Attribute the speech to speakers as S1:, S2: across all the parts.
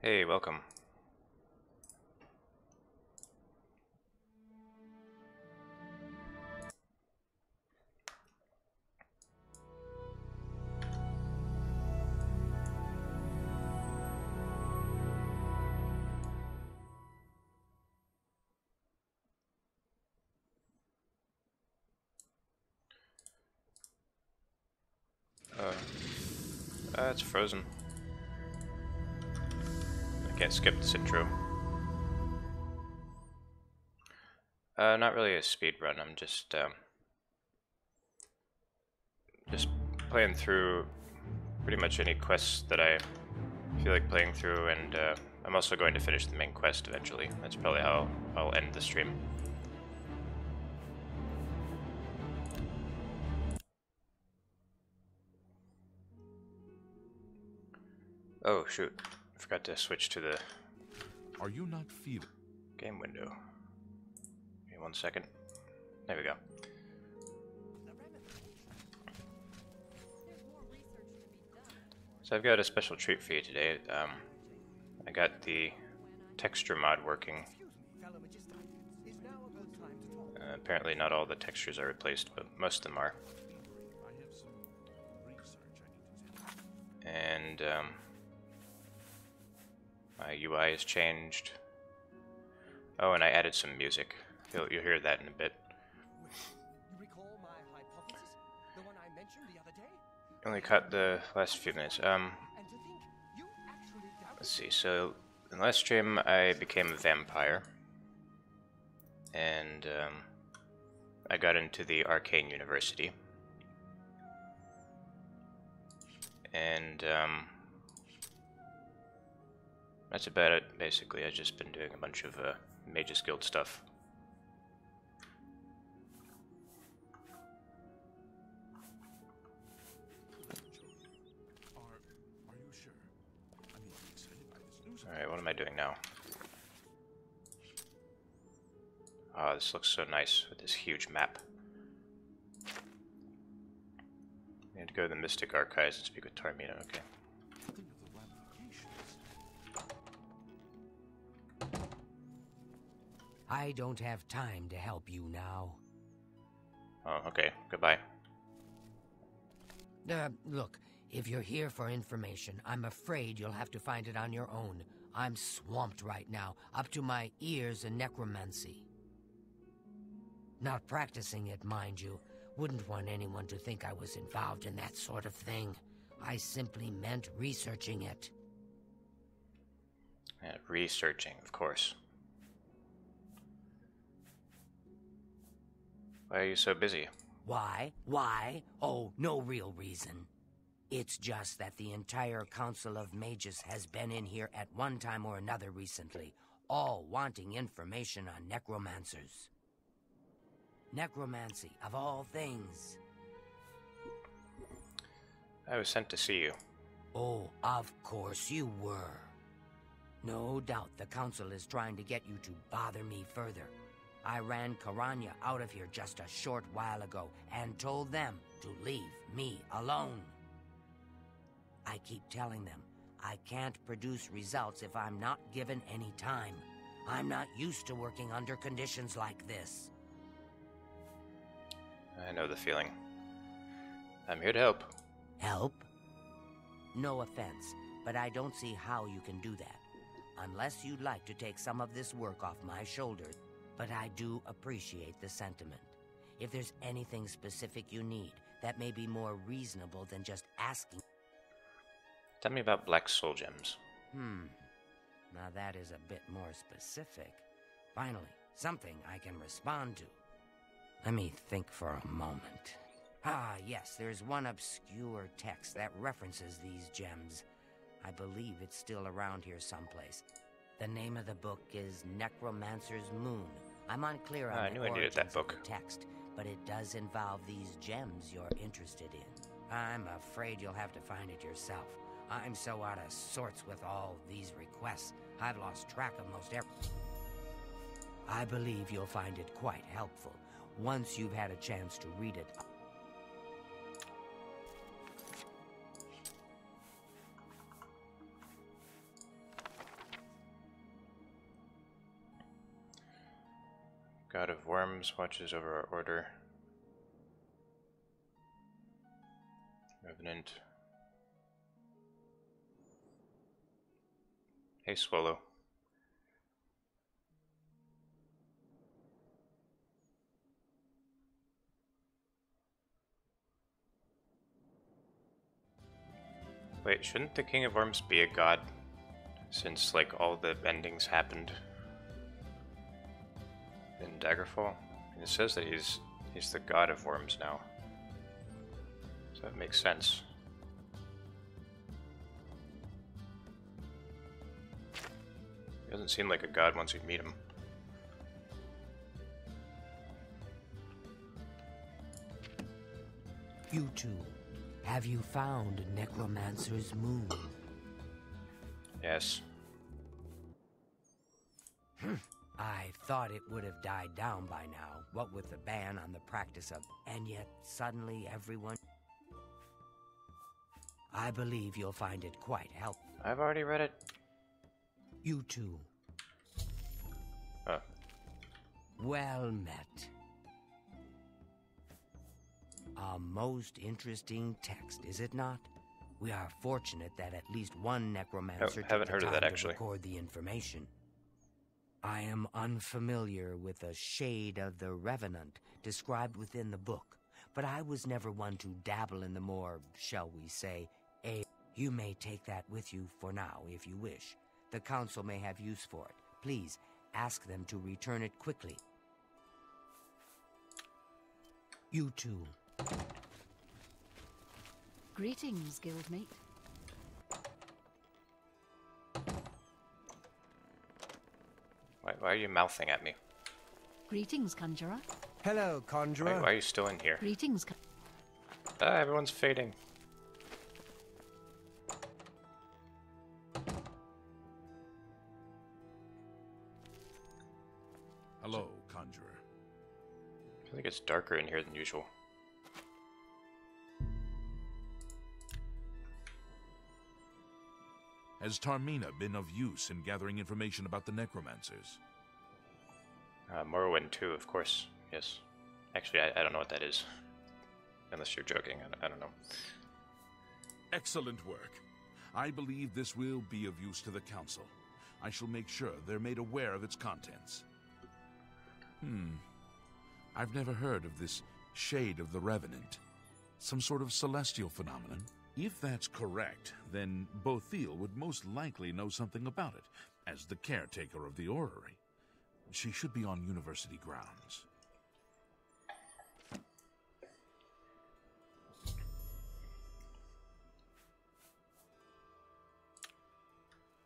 S1: Hey, welcome. It's frozen. I can't skip this intro. Not really a speed run. I'm just playing through pretty much any quests that I feel like playing through, and I'm also going to finish the main quest eventually. That's probably how I'll end the stream. Oh shoot, I forgot to switch to the
S2: Are you not feeling
S1: game window. Give me 1 second. There we go. So I've got a special treat for you today. I got the texture mod working. Apparently not all the textures are replaced, but most of them are. And my UI has changed. Oh, and I added some music. You'll hear that in a bit.
S3: You recall my hypothesis? The one I mentioned the other day?
S1: Only caught the last few minutes.
S3: And to think you actually doubted
S1: Let's see. So in the last stream, I became a vampire, and I got into the Arcane University, and that's about it. Basically, I've just been doing a bunch of Mage's Guild stuff.
S2: Are you sure? I mean, I'm excited by this news.
S1: Alright, what am I doing now? Oh, this looks so nice with this huge map. I need to go to the Mystic Archives and speak with Tarmina, okay.
S2: Think of the ramifications.
S4: I don't have time to help you now.
S1: Oh, okay, goodbye.
S4: Look, if you're here for information, I'm afraid you'll have to find it on your own. I'm swamped right now, up to my ears in necromancy. Not practicing it, mind you. Wouldn't want anyone to think I was involved in that sort of thing. I simply meant researching it.
S1: Yeah, researching, of course. Why are you so busy?
S4: Why? Why? Oh, no real reason. It's just that the entire Council of Mages has been in here at one time or another recently, all wanting information on necromancers. Necromancy, of all things.
S1: I was sent to see you.
S4: Oh, of course you were. No doubt the Council is trying to get you to bother me further. I ran Karanya out of here just a short while ago and told them to leave me alone. I keep telling them I can't produce results if I'm not given any time. I'm not used to working under conditions like this.
S1: I know the feeling. I'm here to help.
S4: Help? No offense, but I don't see how you can do that. Unless you'd like to take some of this work off my shoulders. But I do appreciate the sentiment. If there's anything specific you need, that may be more reasonable than just asking.
S1: Tell me about black soul gems.
S4: Now that is a bit more specific. Finally, something I can respond to. Let me think for a moment. Ah, yes, there's one obscure text that references these gems. I believe it's still around here someplace. The name of the book is Necromancer's Moon. I'm unclear on
S1: I
S4: the
S1: knew I needed that
S4: origins of
S1: book.
S4: the text, but it does involve these gems you're interested in. I'm afraid you'll have to find it yourself. I'm so out of sorts with all these requests, I've lost track of most everything. I believe you'll find it quite helpful once you've had a chance to read it.
S1: God of Worms watches over our order. Revenant. Hey, Swallow. Wait, shouldn't the King of Worms be a god? Since, like, all the endings happened in Daggerfall? It says that he's the god of worms now. So that makes sense. He doesn't seem like a god once you meet him.
S4: You two, have you found Necromancer's Moon?
S1: Yes.
S4: I thought it would have died down by now, what with the ban on the practice of... And yet, suddenly everyone... I believe you'll find it quite helpful.
S1: I've already read it.
S4: You two.
S1: Oh.
S4: Well met. A most interesting text, is it not? We are fortunate that at least one necromancer
S1: haven't
S4: took
S1: heard
S4: the
S1: of that,
S4: time to
S1: actually.
S4: record the information. I am unfamiliar with the shade of the revenant described within the book, but I was never one to dabble in the more, shall we say, You may take that with you for now, if you wish. The council may have use for it. Please, ask them to return it quickly. You two.
S5: Greetings, guildmate.
S1: Why are you mouthing at me?
S5: Greetings, conjurer.
S3: Hello, conjurer.
S1: Why are you still in here?
S5: Greetings,
S1: Ah, everyone's fading.
S2: Hello, conjurer.
S1: I feel like it's darker in here than usual.
S2: Has Tarmina been of use in gathering information about the necromancers?
S1: Morrowind 2, of course. Yes. Actually, I don't know what that is. Unless you're joking. I don't know.
S2: Excellent work. I believe this will be of use to the Council. I shall make sure they're made aware of its contents. I've never heard of this Shade of the Revenant. Some sort of celestial phenomenon? If that's correct, then Bothiel would most likely know something about it, as the caretaker of the orrery. She should be on university grounds.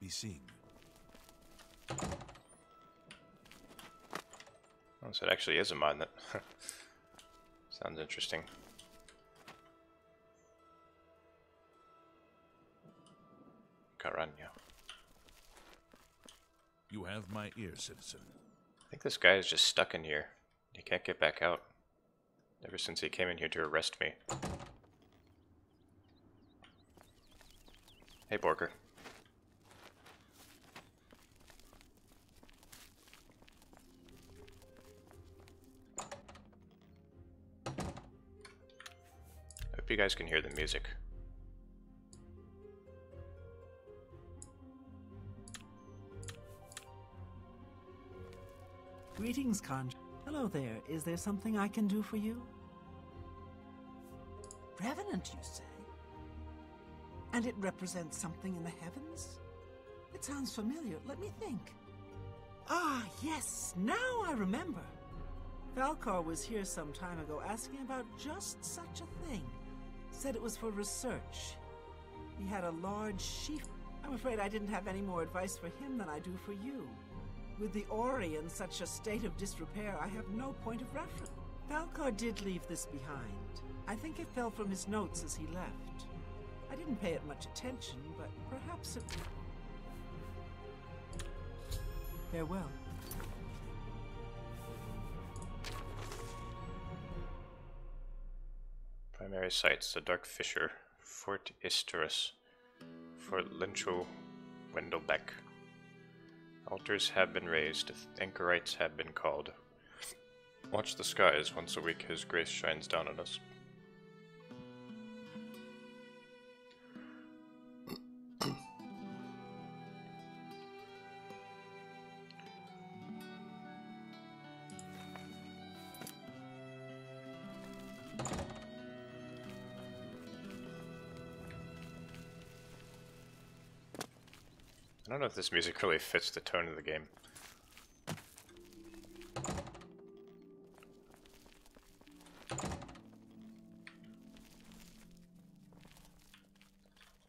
S2: Be seeing you.
S1: Oh, so it actually is a mod that sounds interesting. Caranya.
S2: You have my ear, citizen.
S1: I think this guy is just stuck in here. He can't get back out. Ever since he came in here to arrest me. Hey, Borger. I hope you guys can hear the music.
S6: Greetings, Conjure. Hello there. Is there something I can do for you? Revenant, you say? And it represents something in the heavens? It sounds familiar. Let me think. Ah, yes. Now I remember. Falcar was here some time ago asking about just such a thing. Said it was for research. He had a large sheaf. I'm afraid I didn't have any more advice for him than I do for you. With the Ori in such a state of disrepair, I have no point of reference. Falcar did leave this behind. I think it fell from his notes as he left. I didn't pay it much attention, but perhaps it... Farewell.
S1: Primary sites: the Dark Fissure, Fort Isterus, Fort Linchel, Wendelbeck. Altars have been raised, anchorites have been called. Watch the skies, once a week his grace shines down on us. I don't know if this music really fits the tone of the game.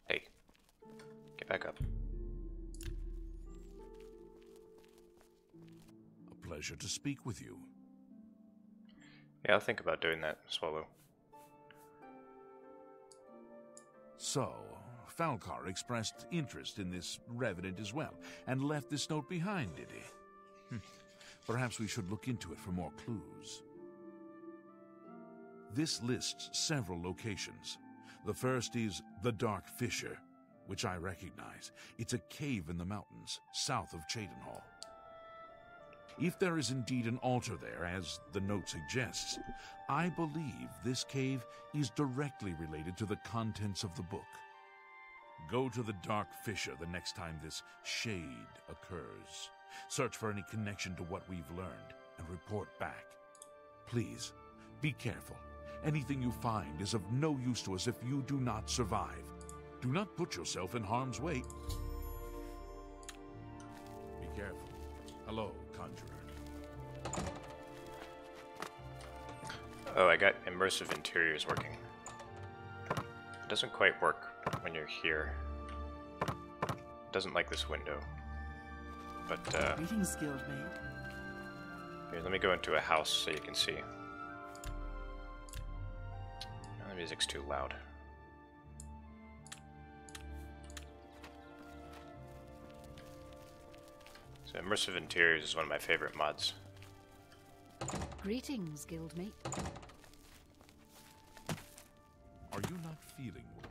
S1: Hey, get back up.
S2: A pleasure to speak with you.
S1: Yeah, I'll think about doing that, Swallow.
S2: So, Falcar expressed interest in this revenant as well, and left this note behind, did he? Perhaps we should look into it for more clues. This lists several locations. The first is the Dark Fissure, which I recognize. It's a cave in the mountains, south of Cheydinhall. If there is indeed an altar there, as the note suggests, I believe this cave is directly related to the contents of the book. Go to the Dark Fissure the next time this shade occurs. Search for any connection to what we've learned and report back. Please, be careful. Anything you find is of no use to us if you do not survive. Do not put yourself in harm's way. Be careful. Hello, Conjurer.
S1: Oh, I got immersive interiors working. It doesn't quite work when you're here. It doesn't like this window. But,
S6: Greetings, Guildmate.
S1: here, let me go into a house so you can see. Oh, the music's too loud. So immersive interiors is one of my favorite mods.
S5: Greetings, Guildmate.
S2: Are you not feeling well?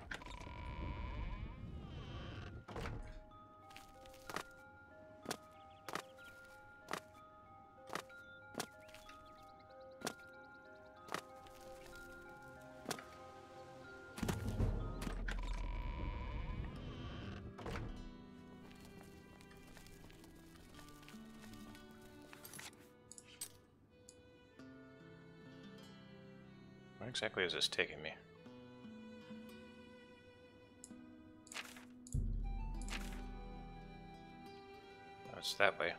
S1: Where exactly is this taking me? Oh, it's that way.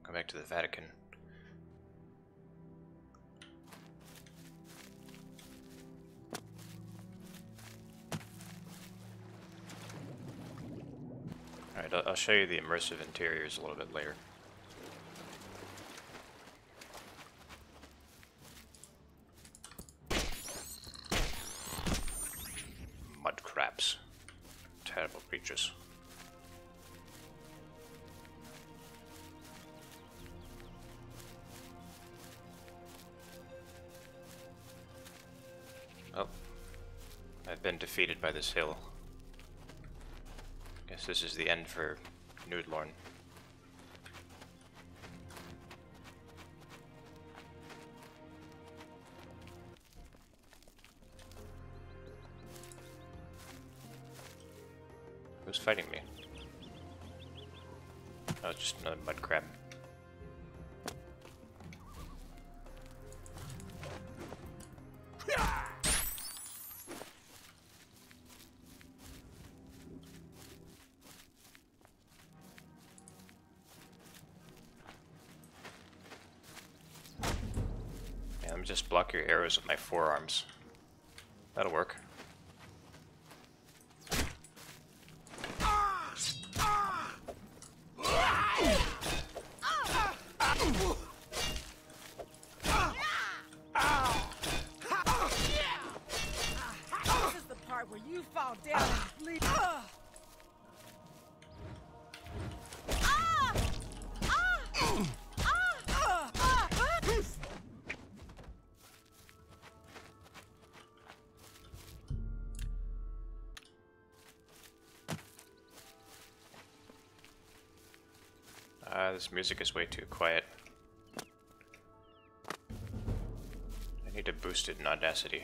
S1: Go back to the Vatican. Alright, I'll show you the immersive interiors a little bit later. Mud crabs. Terrible creatures. Oh. I've been defeated by this hill. Guess this is the end for Noodlorn. Who's fighting me? Oh, it's just another mud crab. Yeah, let me just block your arrows with my forearms. That'll work.
S7: This is the part where you fall down and bleed.
S1: This music is way too quiet. I need to boost it in Audacity.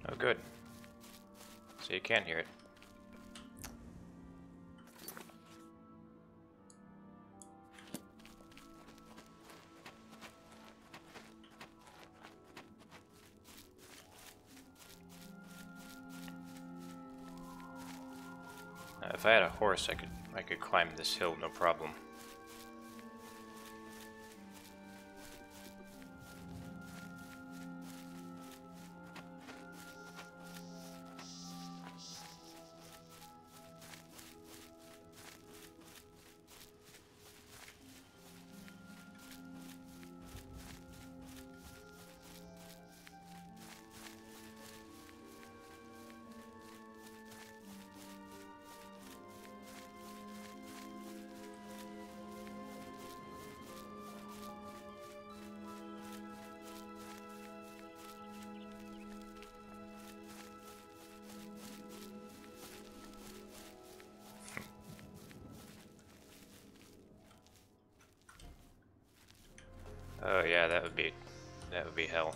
S1: Oh, good. So you can hear it. If I had a horse, I could climb this hill, no problem. Oh yeah, that would be hell.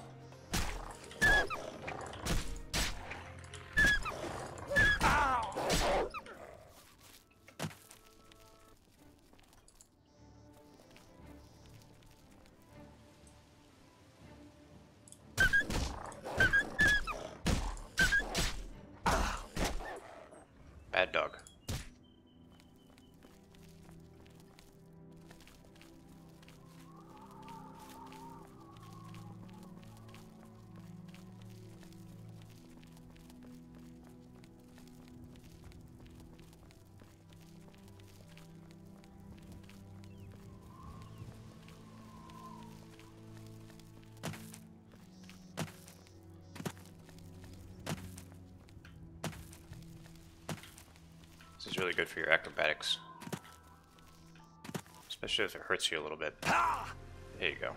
S1: Bad dog. This is really good for your acrobatics. Especially if it hurts you a little bit. There you go.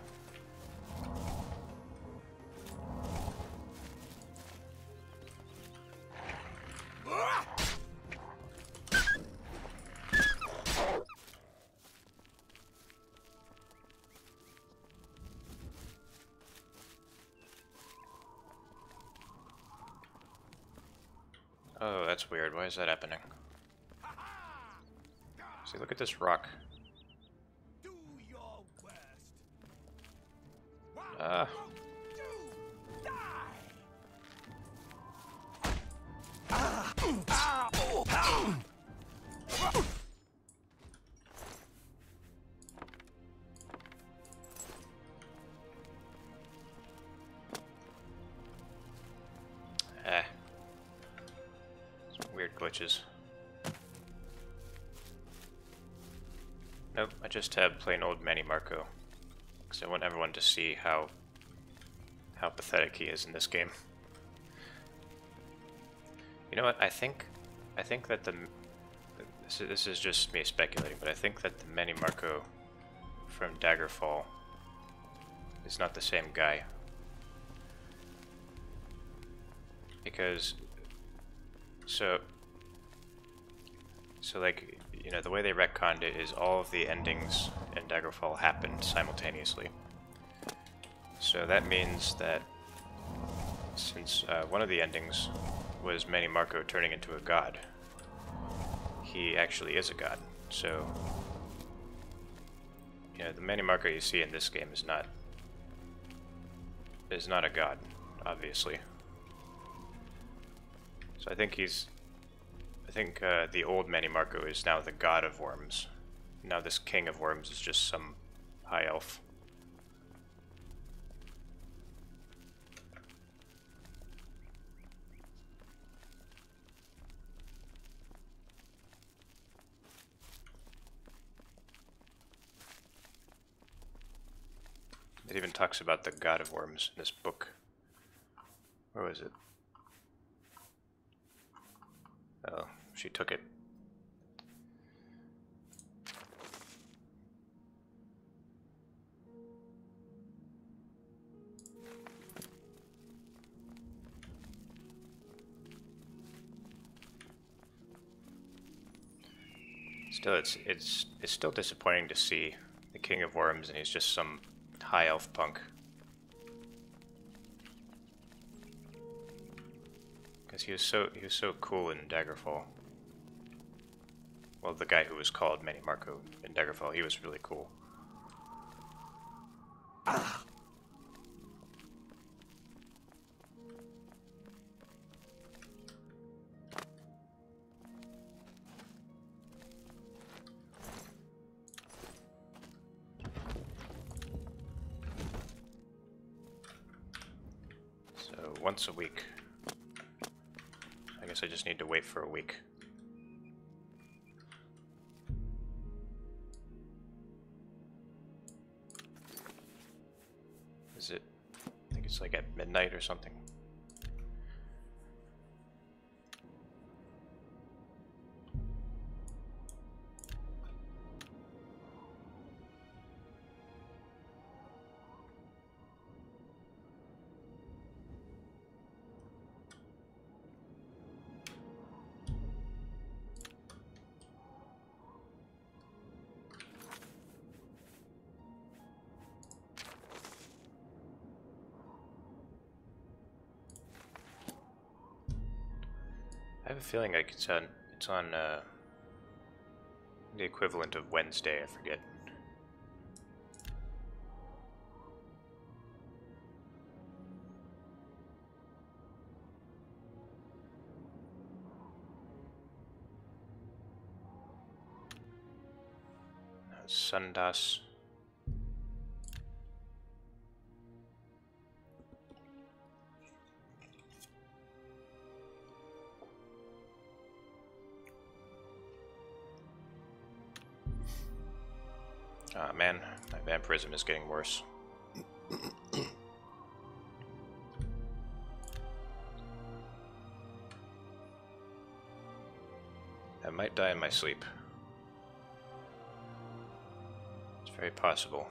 S1: Oh, that's weird. Why is that happening? See, look at this rock.
S3: Do your worst.
S1: glitches. Nope, I just have plain old Manny Marco. Because I want everyone to see how pathetic he is in this game. You know what, I think that this is just me speculating, but I think that the Manny Marco from Daggerfall is not the same guy. Because so like, you know, the way they retconned it is all of the endings in Daggerfall happened simultaneously. So that means that since one of the endings was Manny Marco turning into a god, he actually is a god. So, you know, the Manny Marco you see in this game is not a god, obviously. So I think the old Manny Marco is now the god of worms. Now this king of worms is just some high elf. It even talks about the god of worms in this book. Where was it? Oh, she took it. Still, it's still disappointing to see the King of Worms and he's just some high elf punk. Because he was so cool in Daggerfall. Well, the guy who was called Manny Marco in Daggerfall, he was really cool. So once a week. I guess I just need to wait for a week. Is it? I think it's like at midnight or something. I have a feeling like it's on the equivalent of Wednesday, I forget. Sundas. Ah, man, my vampirism is getting worse. I might die in my sleep. It's very possible.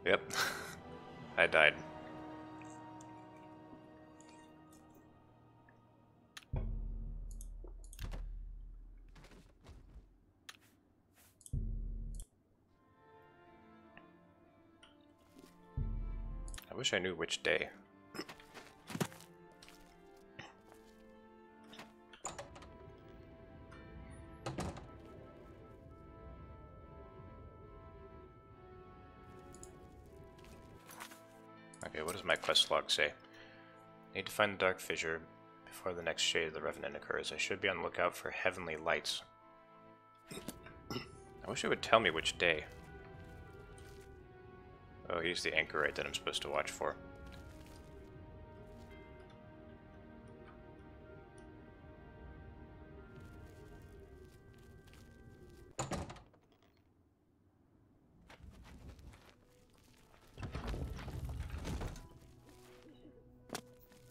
S1: Yep, I died. I wish I knew which day. Okay, what does my quest log say? Need to find the dark fissure before the next shade of the Revenant occurs. I should be on the lookout for heavenly lights. I wish it would tell me which day. Oh, he's the anchorite that I'm supposed to watch for.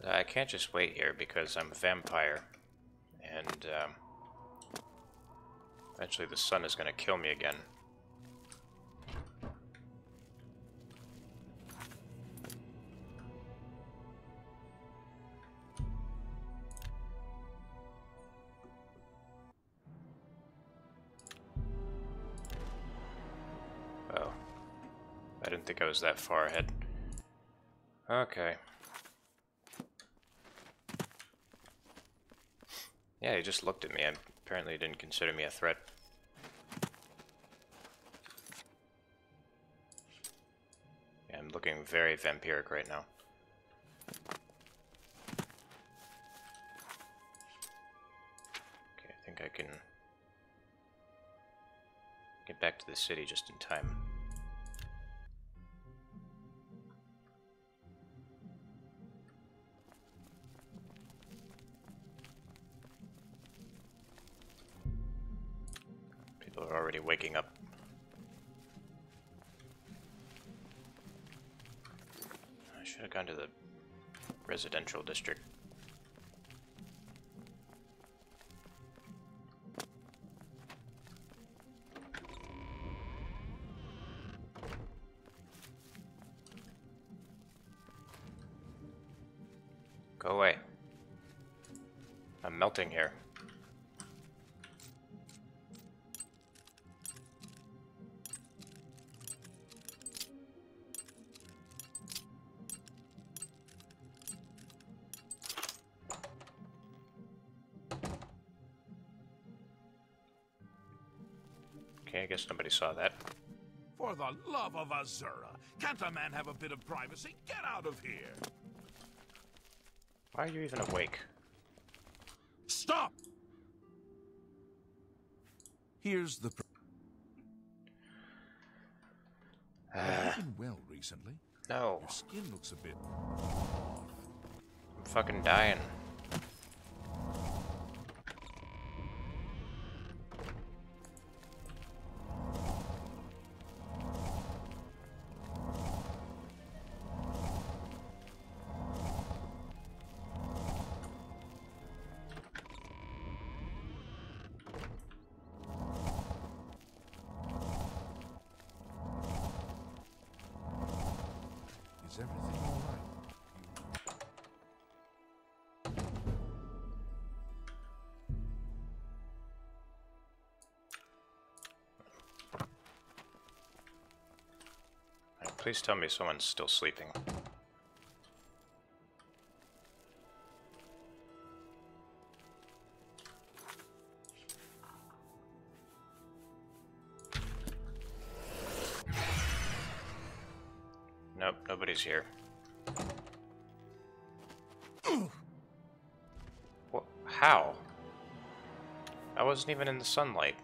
S1: I can't just wait here because I'm a vampire, and eventually the sun is going to kill me again. Oh, I didn't think I was that far ahead. Okay. Yeah, he just looked at me. Apparently he didn't consider me a threat. Yeah, I'm looking very vampiric right now. Okay, I think I can get back to the city just in time. People are already waking up. I should have gone to the residential district. Go away. I'm melting here. Okay, I guess nobody saw that.
S2: For the love of Azura, can't a man have a bit of privacy? Get out of here!
S1: Why are you even awake?
S2: Stop! Here's the... Have you been well recently?
S1: No.
S2: Your skin looks a bit...
S1: I'm fucking dying.
S2: Is everything all right?
S1: Alright, please tell me someone's still sleeping. Nope, nobody's here. What? How? I wasn't even in the sunlight.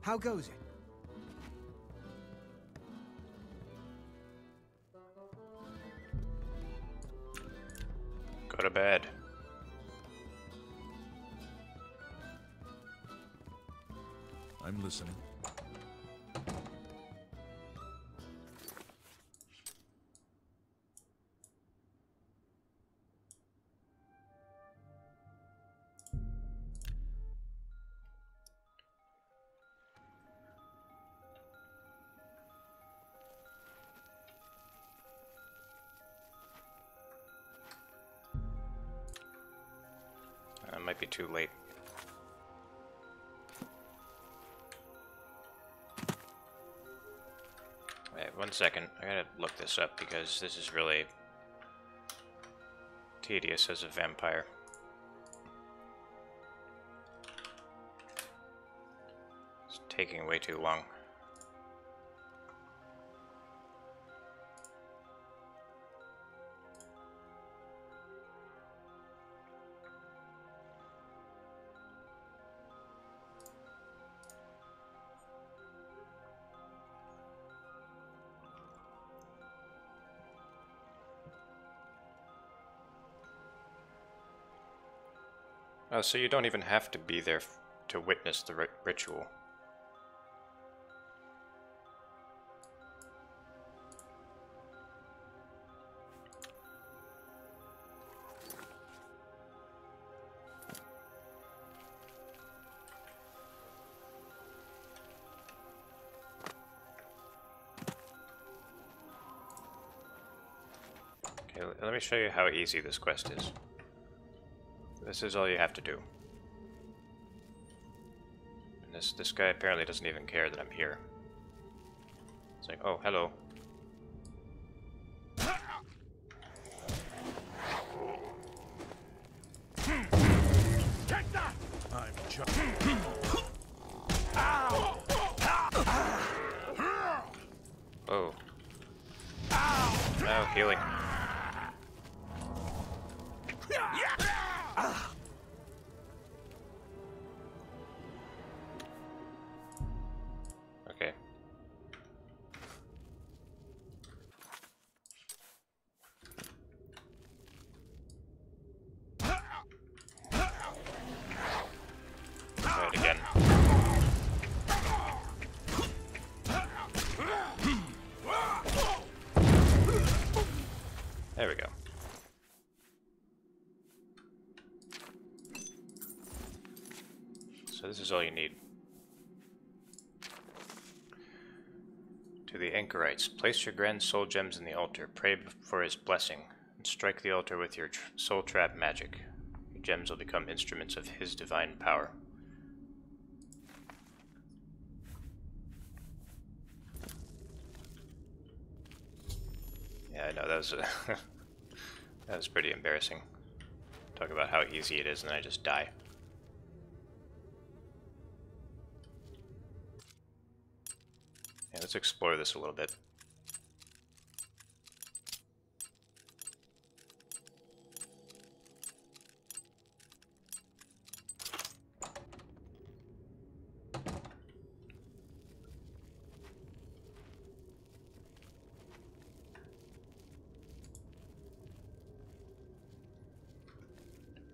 S3: How goes it?
S1: Go to bed.
S2: I'm listening.
S1: be too late. Wait, 1 second. I gotta look this up because this is really tedious as a vampire. It's taking way too long. Oh, so you don't even have to be there to witness the ritual. Okay, let me show you how easy this quest is. This is all you have to do. And this guy apparently doesn't even care that I'm here. It's like, oh, hello.
S2: Take that! I'm just...
S1: Oh. Oh, healing. Okay. Try it again. There we go. So this is all you need. To the anchorites, place your grand soul gems in the altar, pray for his blessing, and strike the altar with your soul trap magic. Your gems will become instruments of his divine power. Yeah, I know, that was that was pretty embarrassing. Talk about how easy it is and then I just die. Yeah, let's explore this a little bit.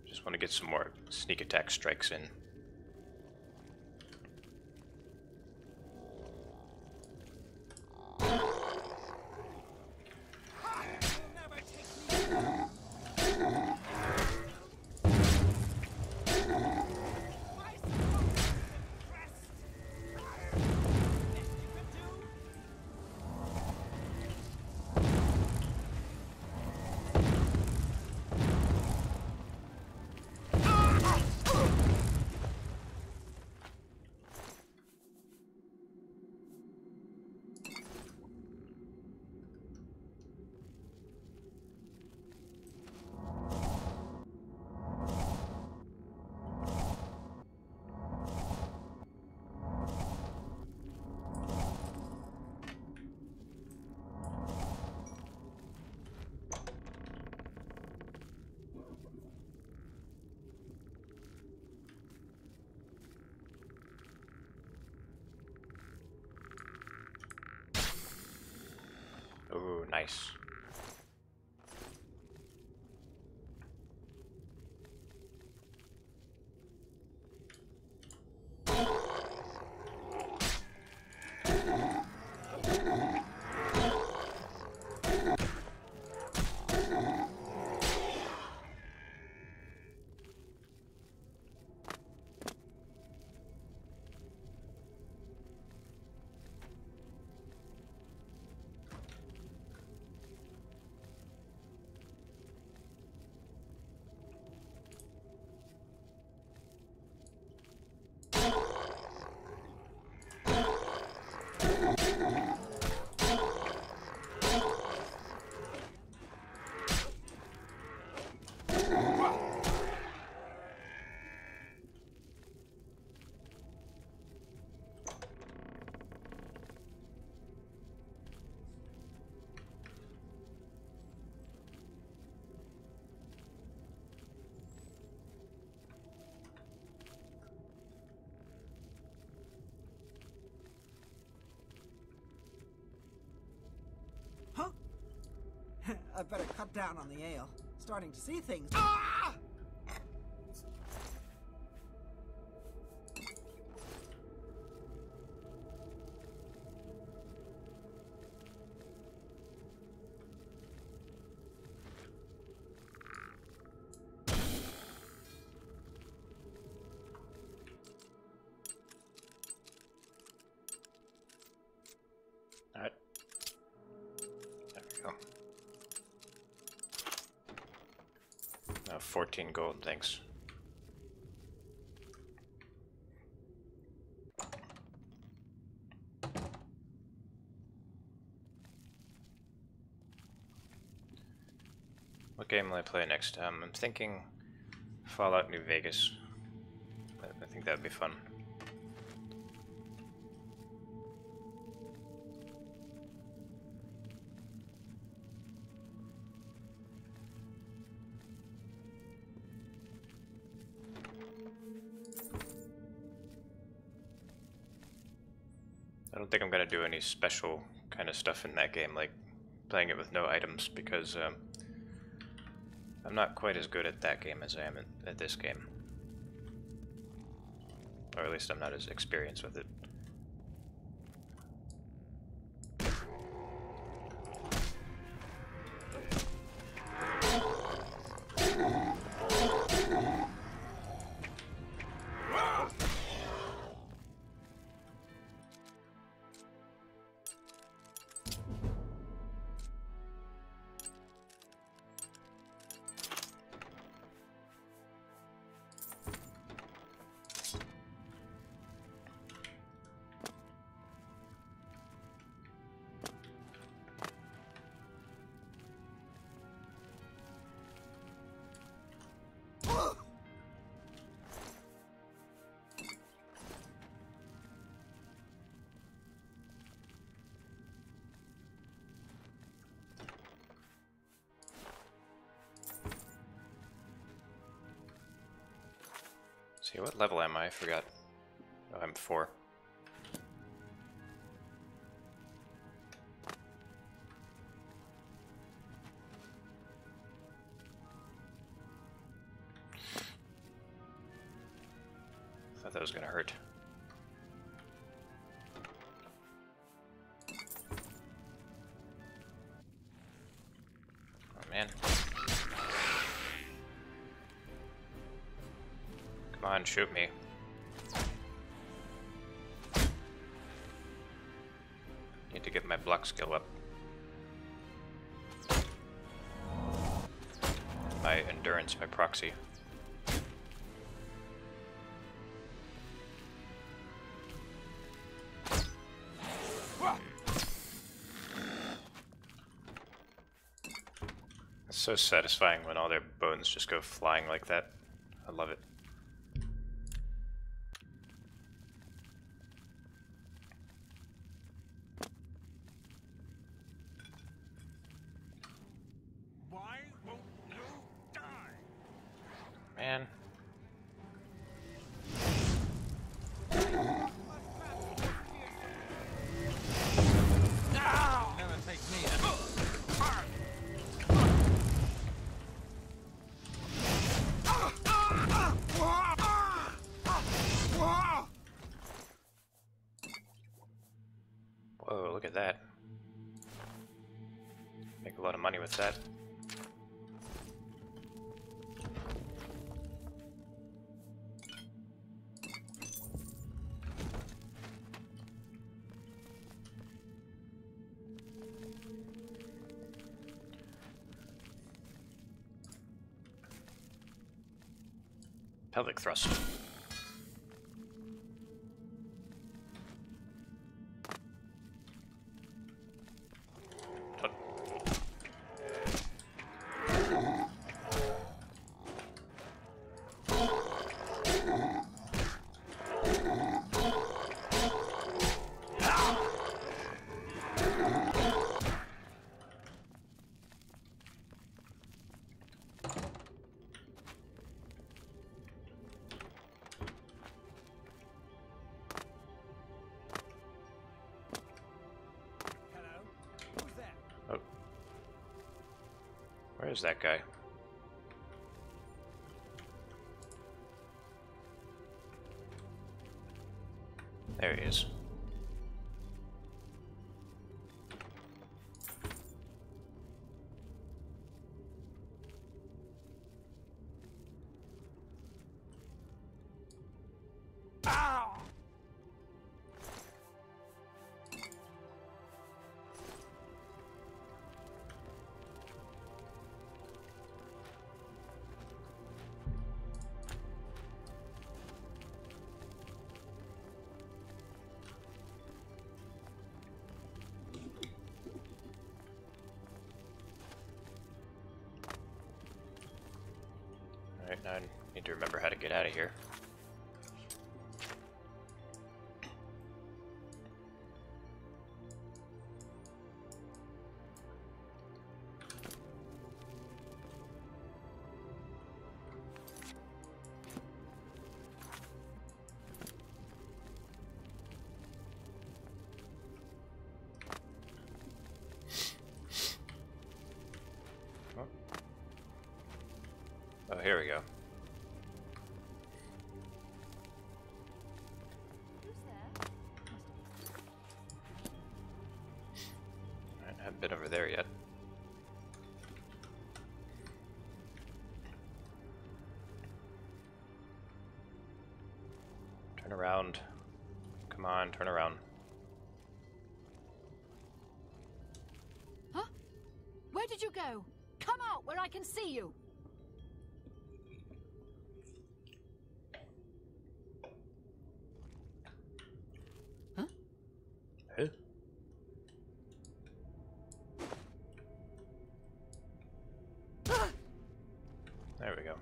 S1: Just want to get some more sneak attack strikes in. Ooh, nice.
S6: I better cut down on the ale. Starting to see things. Ah!
S1: Alright. There we go. Now 14 gold, thanks. What game will I play next? I'm thinking Fallout New Vegas. I think that would be fun. I don't think I'm gonna do any special kind of stuff in that game, like playing it with no items, because I'm not quite as good at that game as I am at this game. Or at least I'm not as experienced with it. See, what level am I? I forgot. Oh, I'm 4. Thought that was gonna hurt. Oh man. Come on, shoot me. Need to get my block skill up. My endurance by proxy. It's so satisfying when all their bones just go flying like that. I love it. Man. Whoa, look at that. Make a lot of money with that. Pelvic thrust. Where's that guy? There he is. Alright, now I need to remember how to get out of here. Oh, here we go. I haven't been over there yet. Turn around. Come on, turn around.
S5: Huh? Where did you go? Come out where I can see you.
S1: Huh? There we go.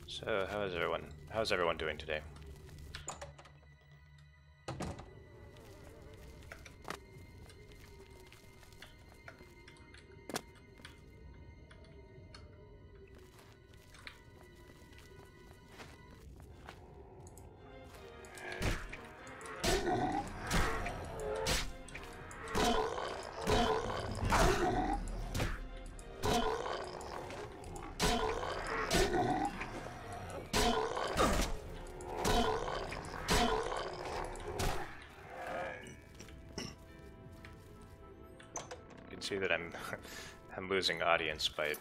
S1: So, how's everyone doing today? See that I'm I'm losing audience by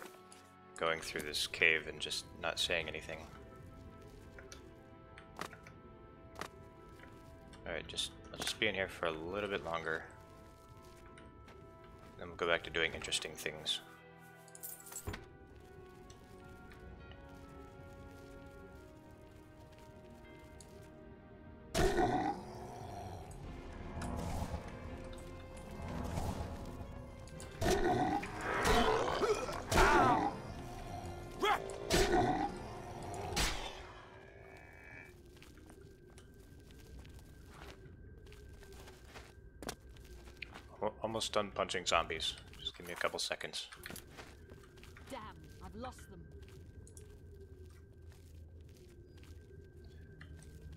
S1: going through this cave and just not saying anything. Alright, I'll just be in here for a little bit longer. Then we'll go back to doing interesting things. Almost done punching zombies. Just give me a couple seconds.
S5: Damn, I've lost them.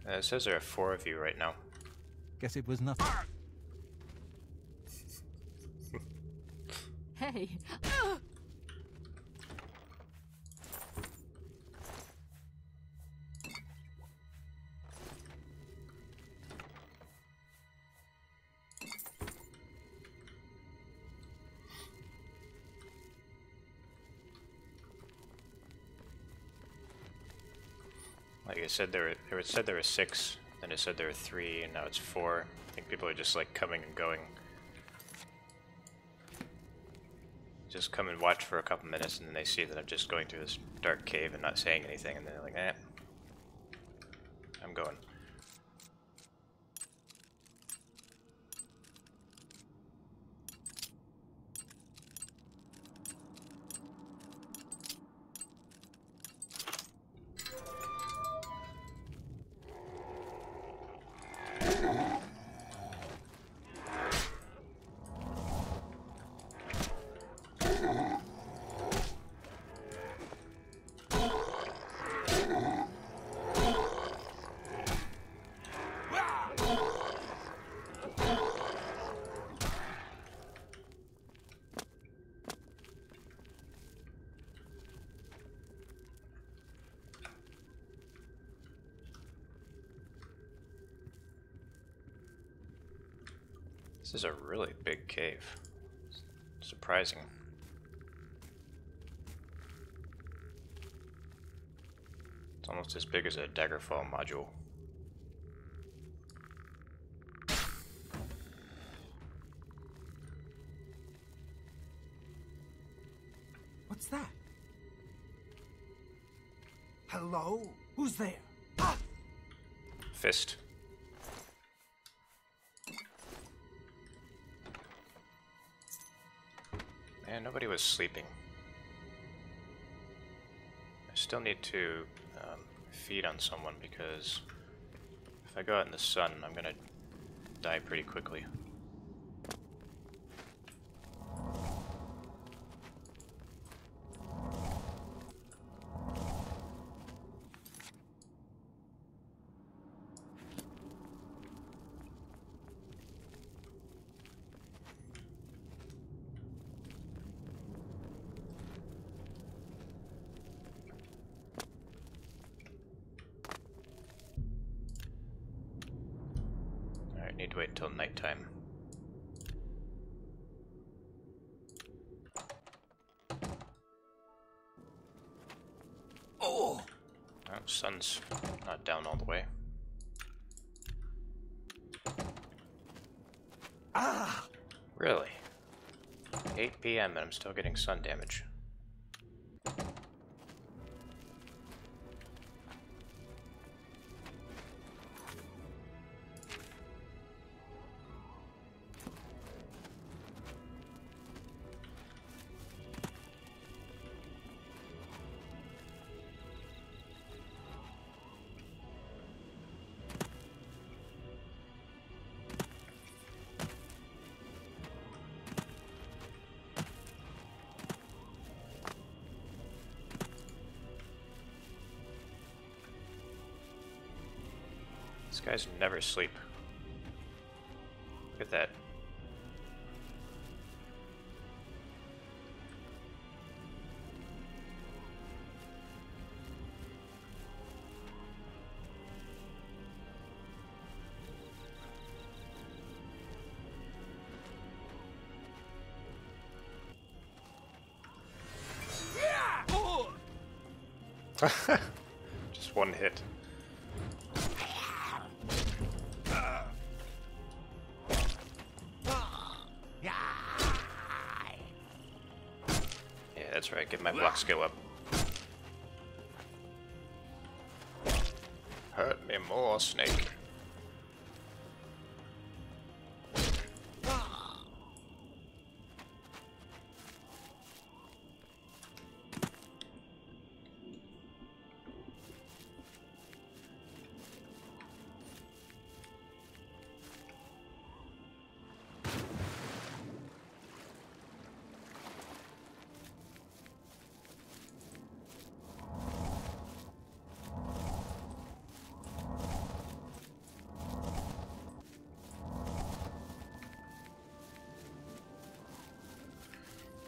S1: It says there are 4 of you right now.
S8: Guess it was nothing.
S5: Hey.
S1: Like I said, there were 6, then it said there were 3, and now it's 4. I think people are just like coming and going. just come and watch for a couple minutes, and then they see that I'm just going through this dark cave and not saying anything, and they're like, eh, I'm going. This is a really big cave. Surprising. It's almost as big as a Daggerfall module.
S6: What's that? Hello? Who's there? Ah!
S1: Fist. Man, nobody was sleeping. I still need to feed on someone because if I go out in the sun, I'm gonna die pretty quickly. Need to wait until nighttime.
S6: Oh!
S1: Oh, sun's not down all the way.
S6: Ah!
S1: Really? 8 p.m. and I'm still getting sun damage. These guys never sleep. Look at that. Just one hit. Yeah, that's right. Get my block skill up. Hurt me more, snake.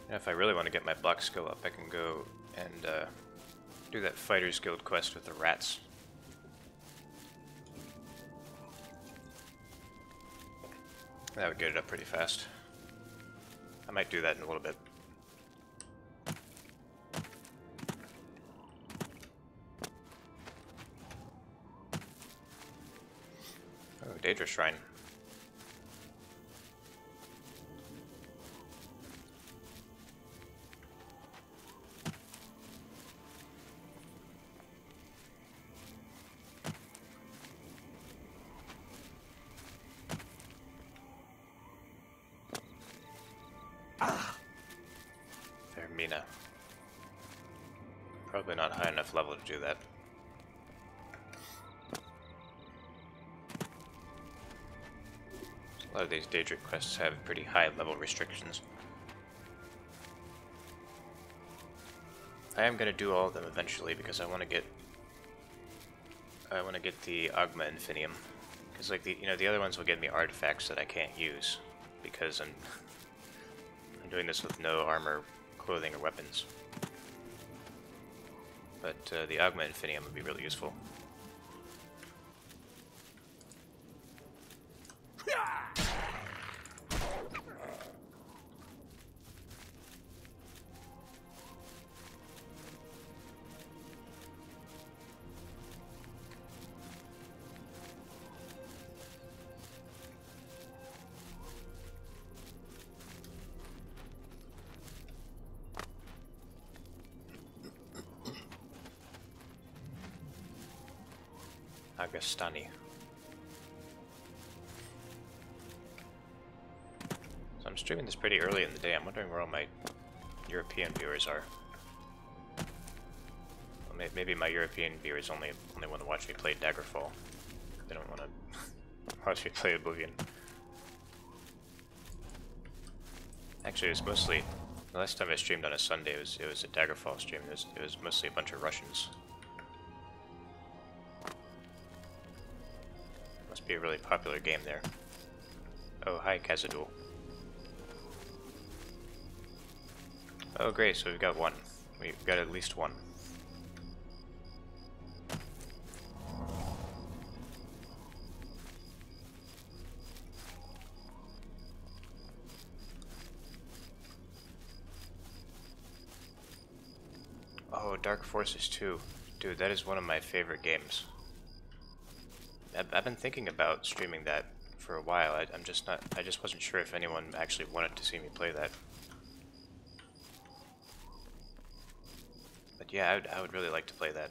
S1: And if I really want to get my block skill up, I can go and do that Fighters Guild quest with the rats. That would get it up pretty fast. I might do that in a little bit. Oh, Daedra Shrine. Probably not high enough level to do that. A lot of these Daedric quests have pretty high level restrictions. I am gonna do all of them eventually because I want to get the Agma Infinium, because like the other ones will give me artifacts that I can't use because I'm doing this with no armor, clothing, or weapons. But the Agma Infinium would be really useful. Agastani. So I'm streaming this pretty early in the day. I'm wondering where all my European viewers are. Well, maybe my European viewers only want to watch me play Daggerfall. They don't want to watch me play Oblivion. Actually, it was mostly the last time I streamed on a Sunday. It was a Daggerfall stream. It was mostly a bunch of Russians. Must be a really popular game there. Oh, hi, Khazad-dûl. Oh, great, so we've got one. We've got at least one. Oh, Dark Forces 2. Dude, that is one of my favorite games. I've been thinking about streaming that for a while. I just wasn't sure if anyone actually wanted to see me play that. But yeah, I would really like to play that.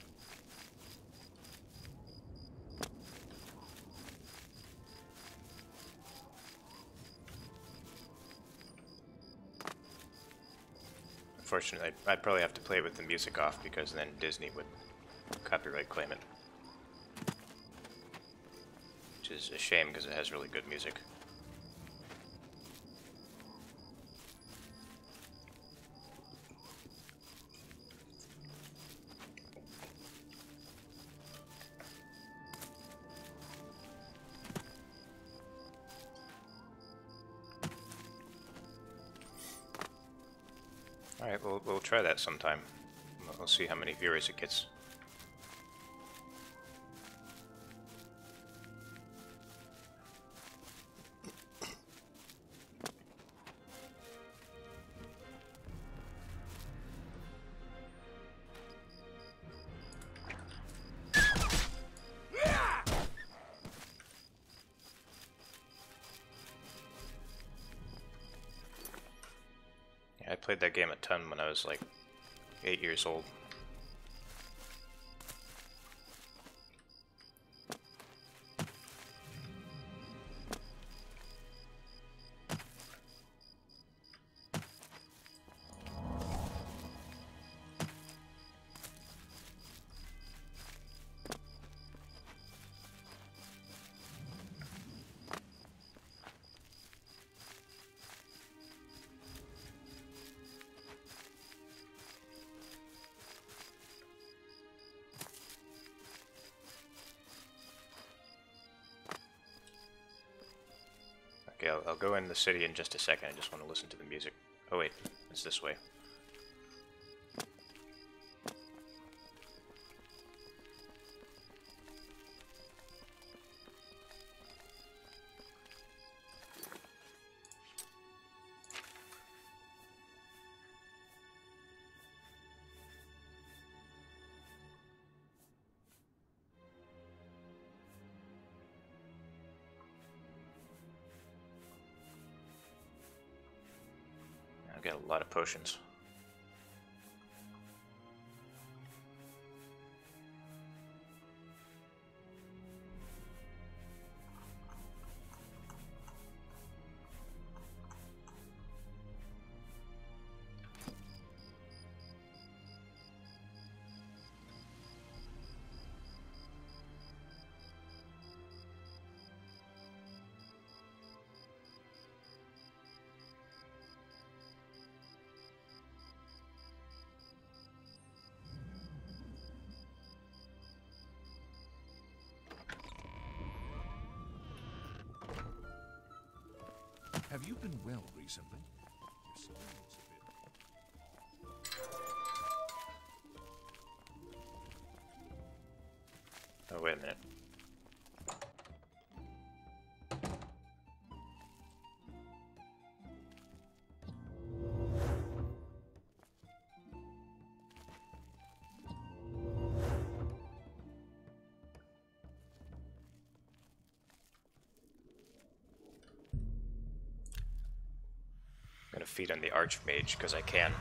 S1: Unfortunately, I'd probably have to play it with the music off because then Disney would copyright claim it. Which is a shame because it has really good music. Alright, we'll try that sometime. We'll see how many viewers it gets. I played that game a ton when I was like 8 years old. Okay, I'll go in the city in just a second. I just want to listen to the music. Oh wait, it's this way. I've got a lot of potions.
S2: Have you been well recently? Your skin looks a bit...
S1: Oh, wait a minute. I'm gonna feed on the Archmage because I can.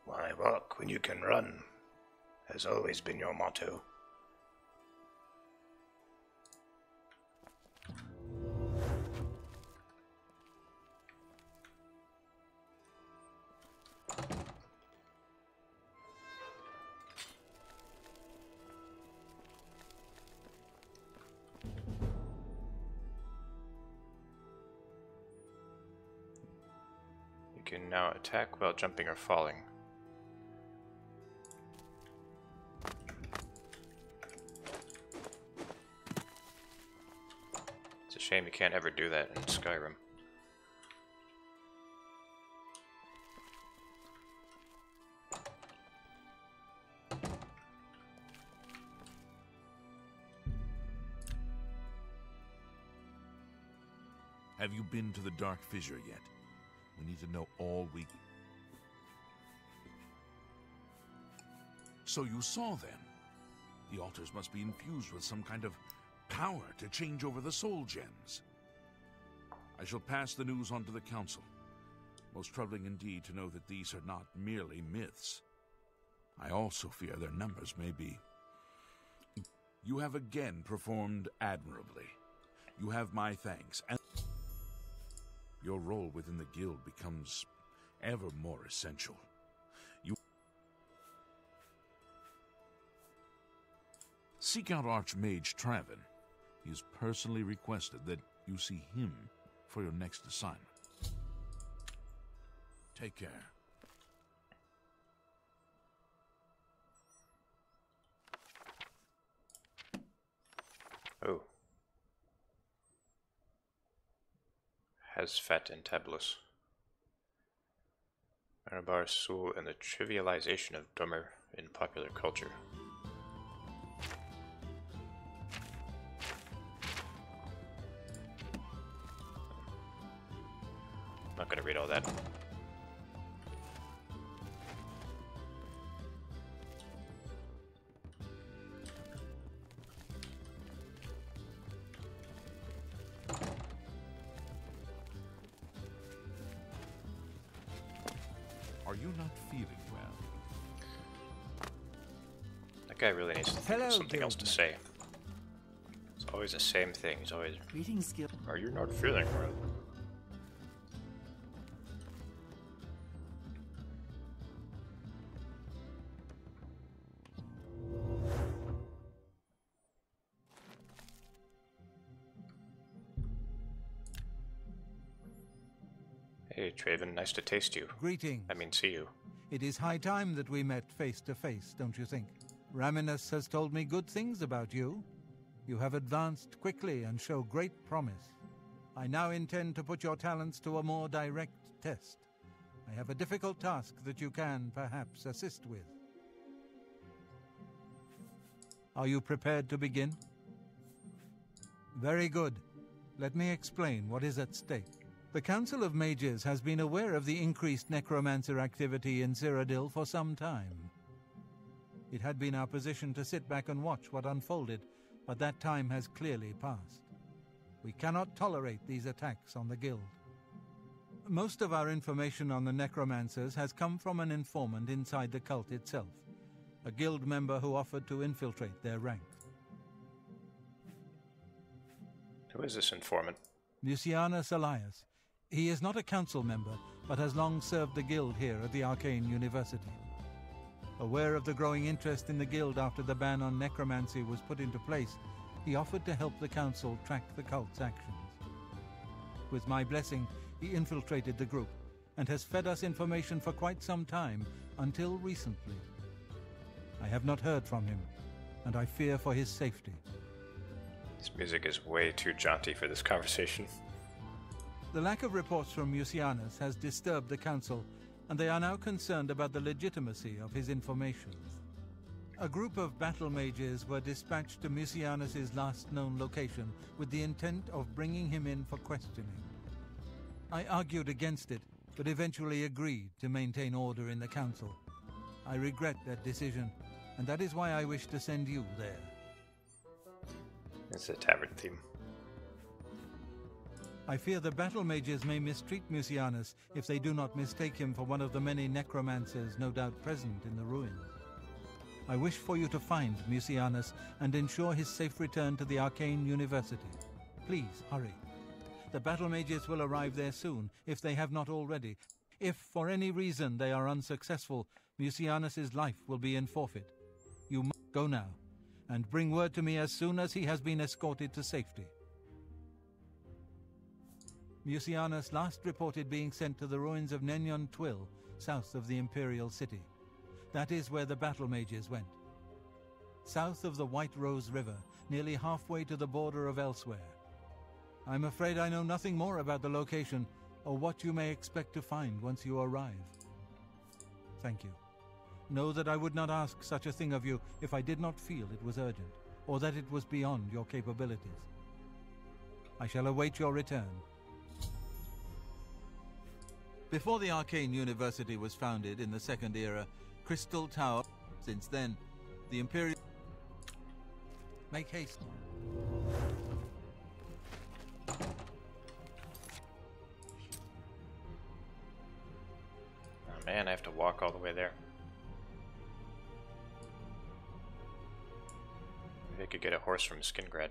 S1: Why walk when you can run? Has always been your motto. You can now attack while jumping or falling. It's a shame you can't ever do that in Skyrim.
S2: Have you been to the Dark Fissure yet? We need to know all we... So you saw them. The altars must be infused with some kind of power to change over the soul gems. I shall pass the news on to the council. Most troubling indeed to know that these are not merely myths. I also fear their numbers may be... You have again performed admirably. You have my thanks, and your role within the guild becomes ever more essential. Seek out Archmage Traven. He has personally requested that you see him for your next assignment. Take care.
S1: Oh. Has fat and tabulous. Marabar Sul and the trivialization of Dummer in popular culture. I'm not gonna read all that.
S2: Are you not feeling well?
S1: That guy really needs to think of something else to say. It's always the same thing. He's always...
S6: Greetings, Gil.
S1: Are you not feeling well? Hey, Traven, nice to taste you.
S8: Greetings.
S1: I mean, see you.
S8: It is high time that we met face to face, don't you think? Raminus has told me good things about you. You have advanced quickly and show great promise. I now intend to put your talents to a more direct test. I have a difficult task that you can, perhaps, assist with. Are you prepared to begin? Very good. Let me explain what is at stake. The Council of Mages has been aware of the increased necromancer activity in Cyrodiil for some time. It had been our position to sit back and watch what unfolded, but that time has clearly passed. We cannot tolerate these attacks on the Guild. Most of our information on the necromancers has come from an informant inside the cult itself, a Guild member who offered to infiltrate their ranks.
S1: Who is this informant?
S8: Lucianus Elias. He is not a council member, but has long served the Guild here at the Arcane University. Aware of the growing interest in the Guild after the ban on necromancy was put into place, he offered to help the council track the cult's actions. With my blessing, he infiltrated the group, and has fed us information for quite some time, until recently. I have not heard from him, and I fear for his safety.
S1: This music is way too jaunty for this conversation.
S8: The lack of reports from Mucianus has disturbed the Council, and they are now concerned about the legitimacy of his information. A group of battle mages were dispatched to Mucianus's last known location with the intent of bringing him in for questioning. I argued against it, but eventually agreed to maintain order in the Council. I regret that decision, and that is why I wish to send you there.
S1: It's a tavern theme.
S8: I fear the battle mages may mistreat Mucianus if they do not mistake him for one of the many necromancers no doubt present in the ruins. I wish for you to find Mucianus and ensure his safe return to the Arcane University. Please, hurry. The battle mages will arrive there soon, if they have not already. If, for any reason, they are unsuccessful, Mucianus's life will be in forfeit. You must go now, and bring word to me as soon as he has been escorted to safety. Mucianus last reported being sent to the ruins of Nenyon Twill, south of the Imperial City. That is where the battle mages went. South of the White Rose River, nearly halfway to the border of elsewhere. I'm afraid I know nothing more about the location, or what you may expect to find once you arrive. Thank you. Know that I would not ask such a thing of you if I did not feel it was urgent, or that it was beyond your capabilities. I shall await your return. Before the Arcane University was founded in the Second Era, Crystal Tower. Since then, the Imperial... Make haste.
S1: Oh man, I have to walk all the way there. Maybe I could get a horse from Skingrad.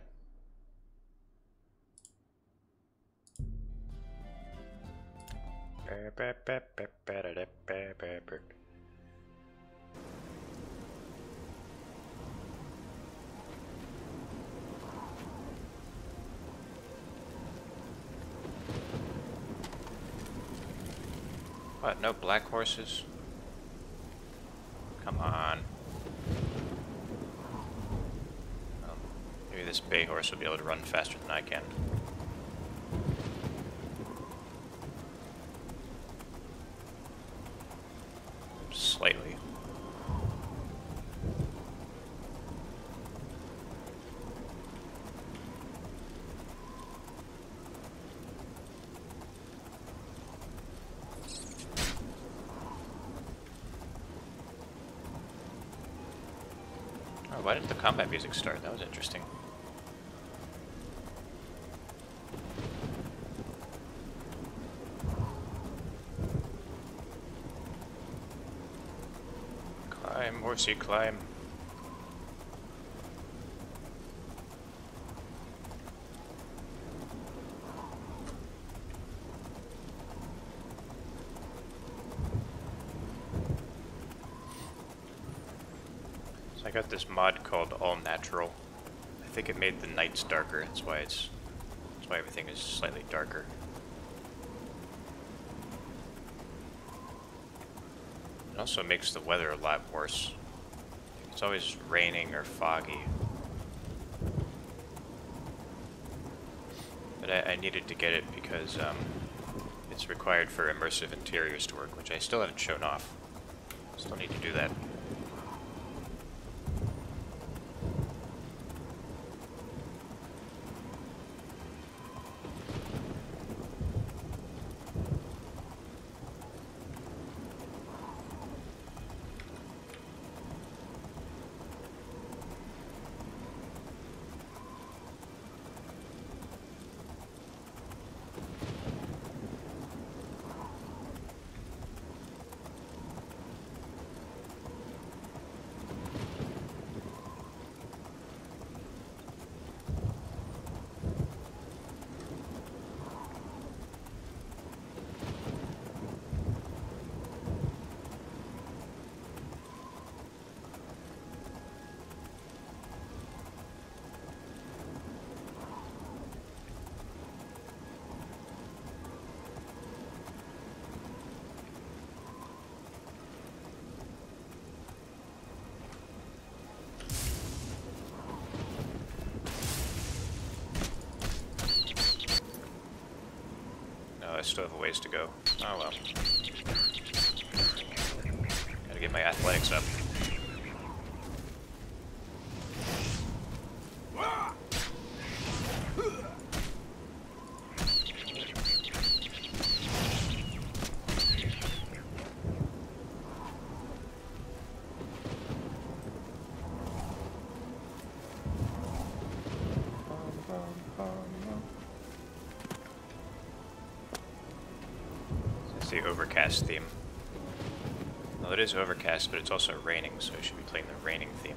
S1: What, no black horses? Come on. Maybe this bay horse will be able to run faster than I can. Slightly. Oh, why didn't the combat music start? That was interesting. Climb, horsey, climb. So I got this mod called All Natural. I think it made the nights darker. That's why everything is slightly darker. It also makes the weather a lot worse. It's always raining or foggy. But I needed to get it because it's required for immersive interiors to work, which I still haven't shown off. Still need to do that. still have a ways to go. Oh well. Gotta get my athletics up. It's the overcast theme. Well, it is overcast, but it's also raining, so I should be playing the raining theme.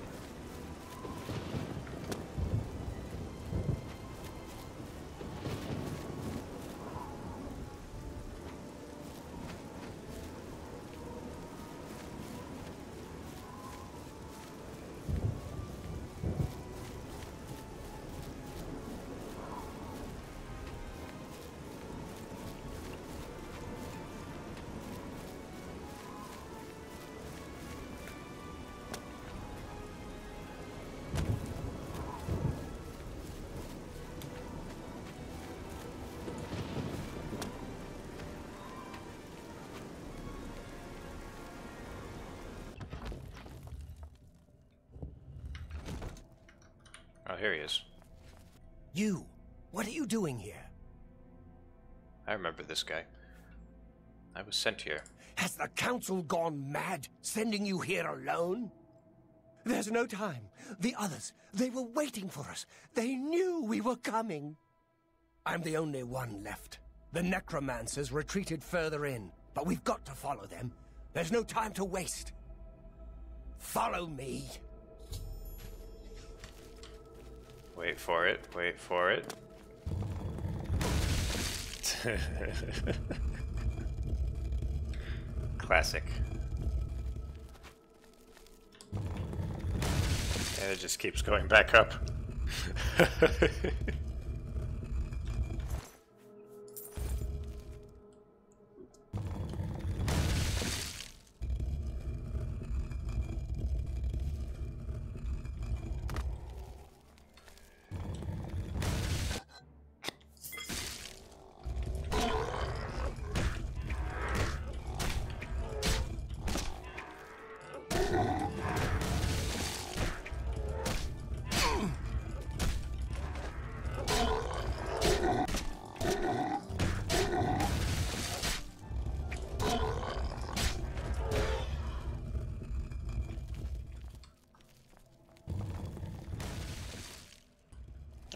S1: Oh, here he is.
S3: You, what are you doing here?
S1: I remember this guy. I was sent here.
S3: Has the council gone mad, sending you here alone? There's no time. The others, they were waiting for us. They knew we were coming. I'm the only one left. The necromancers retreated further in, but we've got to follow them. There's no time to waste. Follow me.
S1: Wait for it, wait for it. Classic. And it just keeps going back up.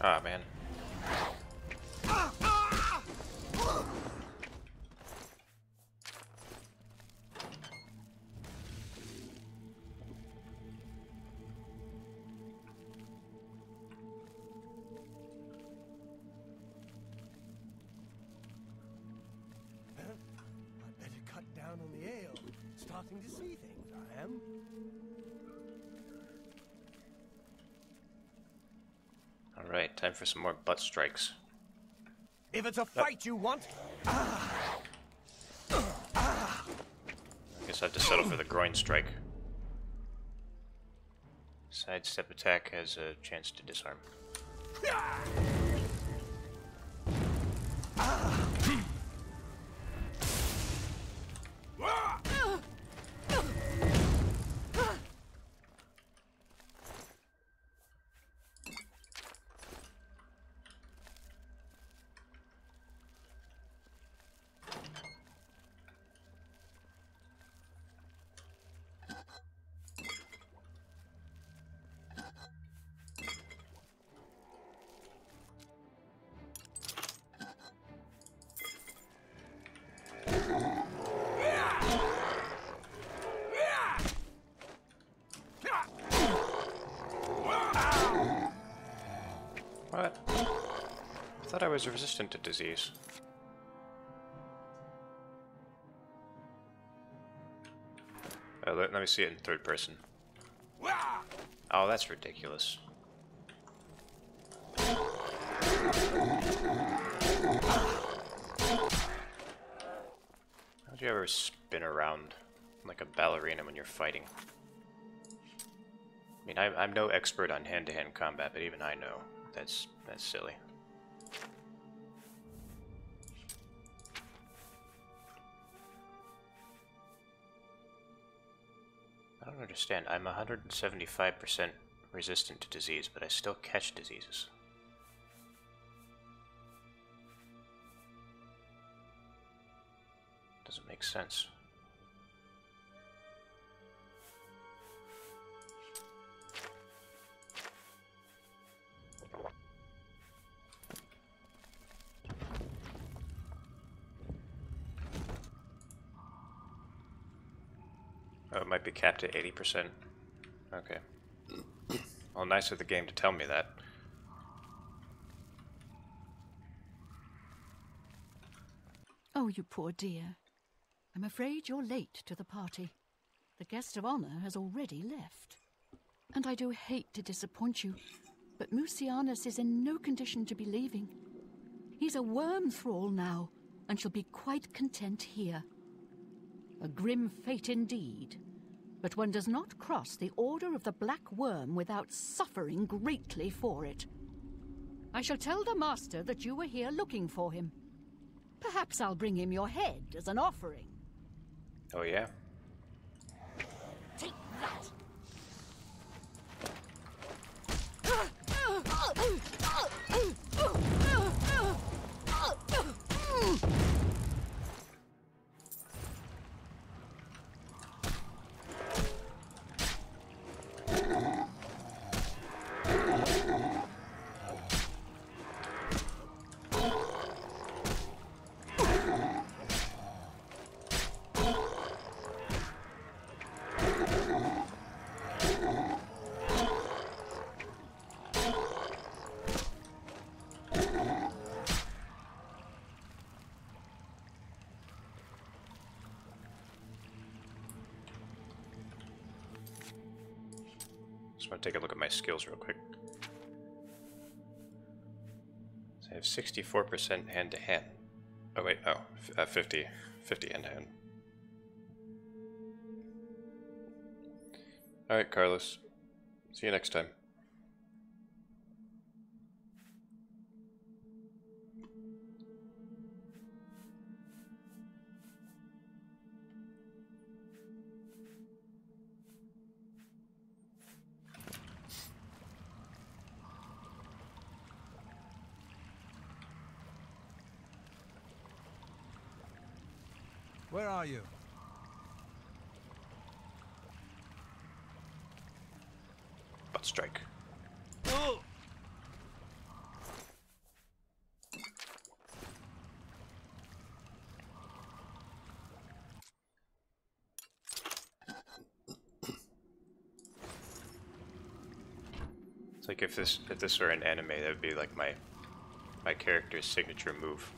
S1: Ah, man.
S3: I'd better cut down on the ale. Starting to see things, I am.
S1: Alright, time for some more butt strikes.
S3: If it's a fight you want,
S1: I guess I have to settle for the groin strike. Sidestep attack has a chance to disarm. What? I thought I was resistant to disease. Let me see it in third person. Oh, that's ridiculous. How'd you ever spin around like a ballerina when you're fighting? I mean, I'm no expert on hand-to-hand combat, but even I know that's silly. don't understand. I'm 175% resistant to disease, but I still catch diseases. Doesn't make sense. Oh, it might be capped at 80%. Okay. Well, nice of the game to tell me that.
S5: Oh, you poor dear. I'm afraid you're late to the party. The guest of honor has already left. And I do hate to disappoint you, but Mucianus is in no condition to be leaving. He's a worm thrall now, and shall be quite content here. A grim fate indeed, but one does not cross the Order of the Black Worm without suffering greatly for it. I shall tell the Master that you were here looking for him. Perhaps I'll bring him your head as an offering.
S1: Oh, yeah?
S5: Take that!
S1: Just want to take a look at my skills real quick. So I have 64% hand-to-hand. Oh wait, 50 hand-to-hand. Alright, Carlos. See you next time.
S8: Where are you?
S1: Butt strike.
S8: Oh!
S1: It's like if this were an anime, that would be like my character's signature move.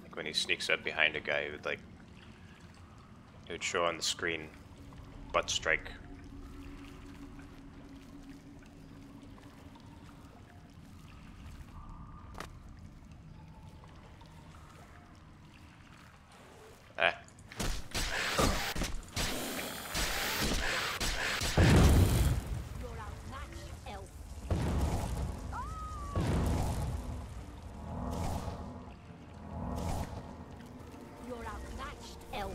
S1: Like when he sneaks up behind a guy, it would show on the screen, butt strike. Ah.
S5: You're outmatched, elf. You're outmatched, elf.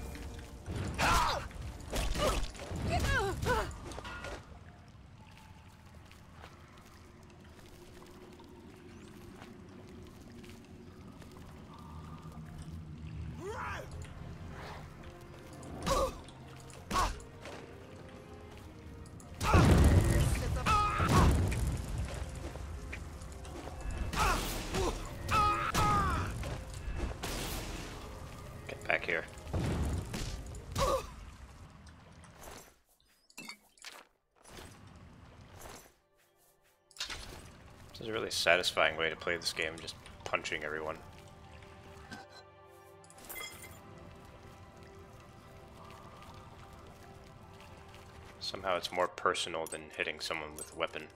S1: Get back here. This is a really satisfying way to play this game, just punching everyone. Somehow it's more personal than hitting someone with a weapon.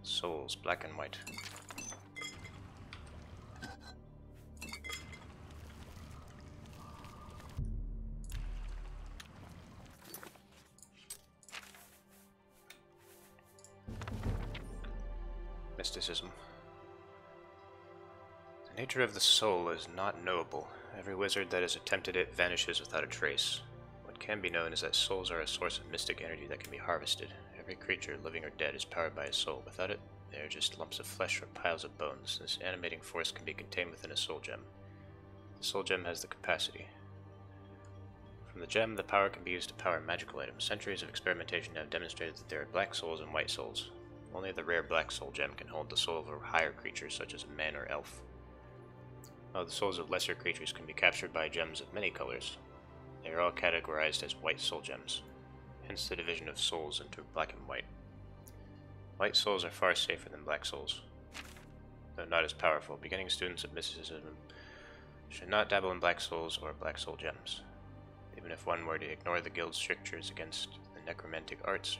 S1: Souls, black and white. Mysticism. The nature of the soul is not knowable. Every wizard that has attempted it vanishes without a trace. What can be known is that souls are a source of mystic energy that can be harvested. Every creature, living or dead, is powered by a soul. Without it, they are just lumps of flesh or piles of bones. This animating force can be contained within a soul gem. The soul gem has the capacity. From the gem, the power can be used to power magical items. Centuries of experimentation have demonstrated that there are black souls and white souls. Only the rare black soul gem can hold the soul of a higher creature, such as a man or elf. While the souls of lesser creatures can be captured by gems of many colors, they are all categorized as white soul gems, hence the division of souls into black and white. White souls are far safer than black souls, though not as powerful. Beginning students of mysticism should not dabble in black souls or black soul gems. Even if one were to ignore the guild's strictures against the necromantic arts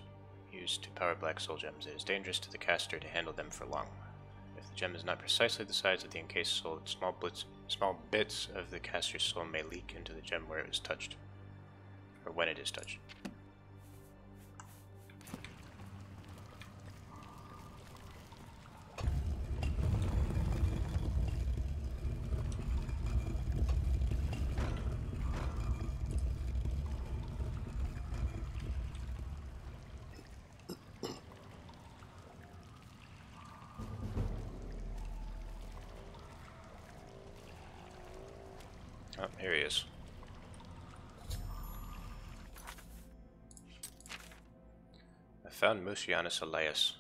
S1: used to power black soul gems, it is dangerous to the caster to handle them for long. If the gem is not precisely the size of the encased soul, small bits of the caster's soul may leak into the gem where it was touched, or when it is touched. Oh, here he is. I found Mucianus Elias.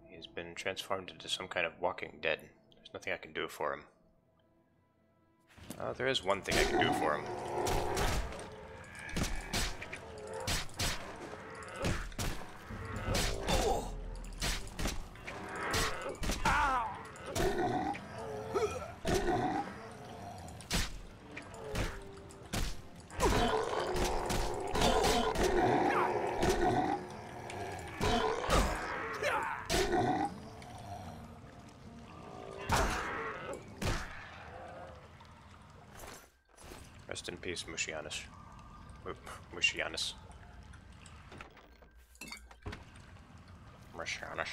S1: He's been transformed into some kind of walking dead. There's nothing I can do for him. There is one thing I can do for him. Rest in peace, Mucianus. Mucianus. Mucianus.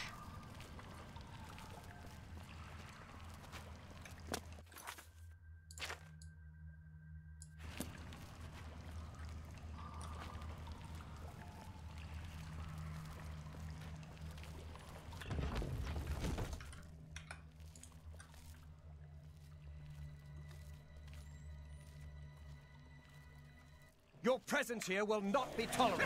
S3: Your presence here will not be tolerated.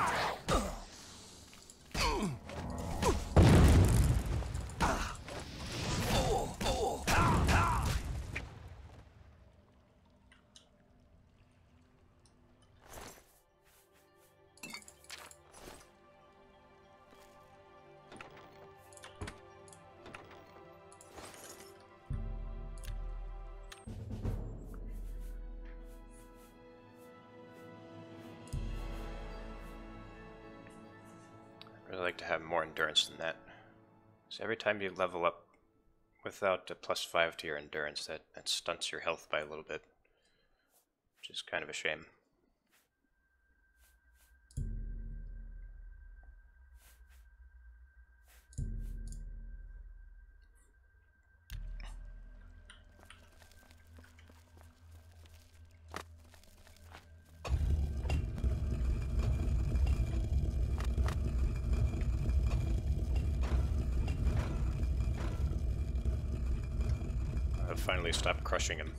S1: I'd really like to have more endurance than that. So every time you level up without a +5 to your endurance, that stunts your health by a little bit, which is kind of a shame. I've finally stopped crushing him.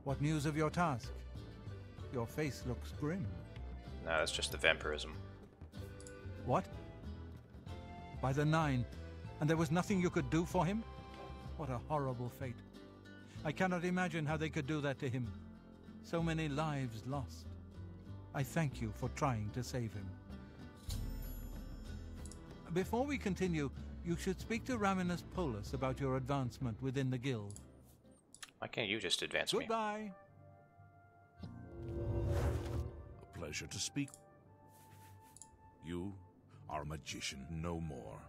S8: What news of your task? Your face looks grim.
S1: No, that's just the vampirism.
S8: What? By the 9, and there was nothing you could do for him? What a horrible fate. I cannot imagine how they could do that to him. So many lives lost. I thank you for trying to save him. Before we continue, you should speak to Raminus Polus about your advancement within the guild.
S1: Why can't you just advance me?
S8: Goodbye.
S2: A pleasure to speak. You are a magician no more.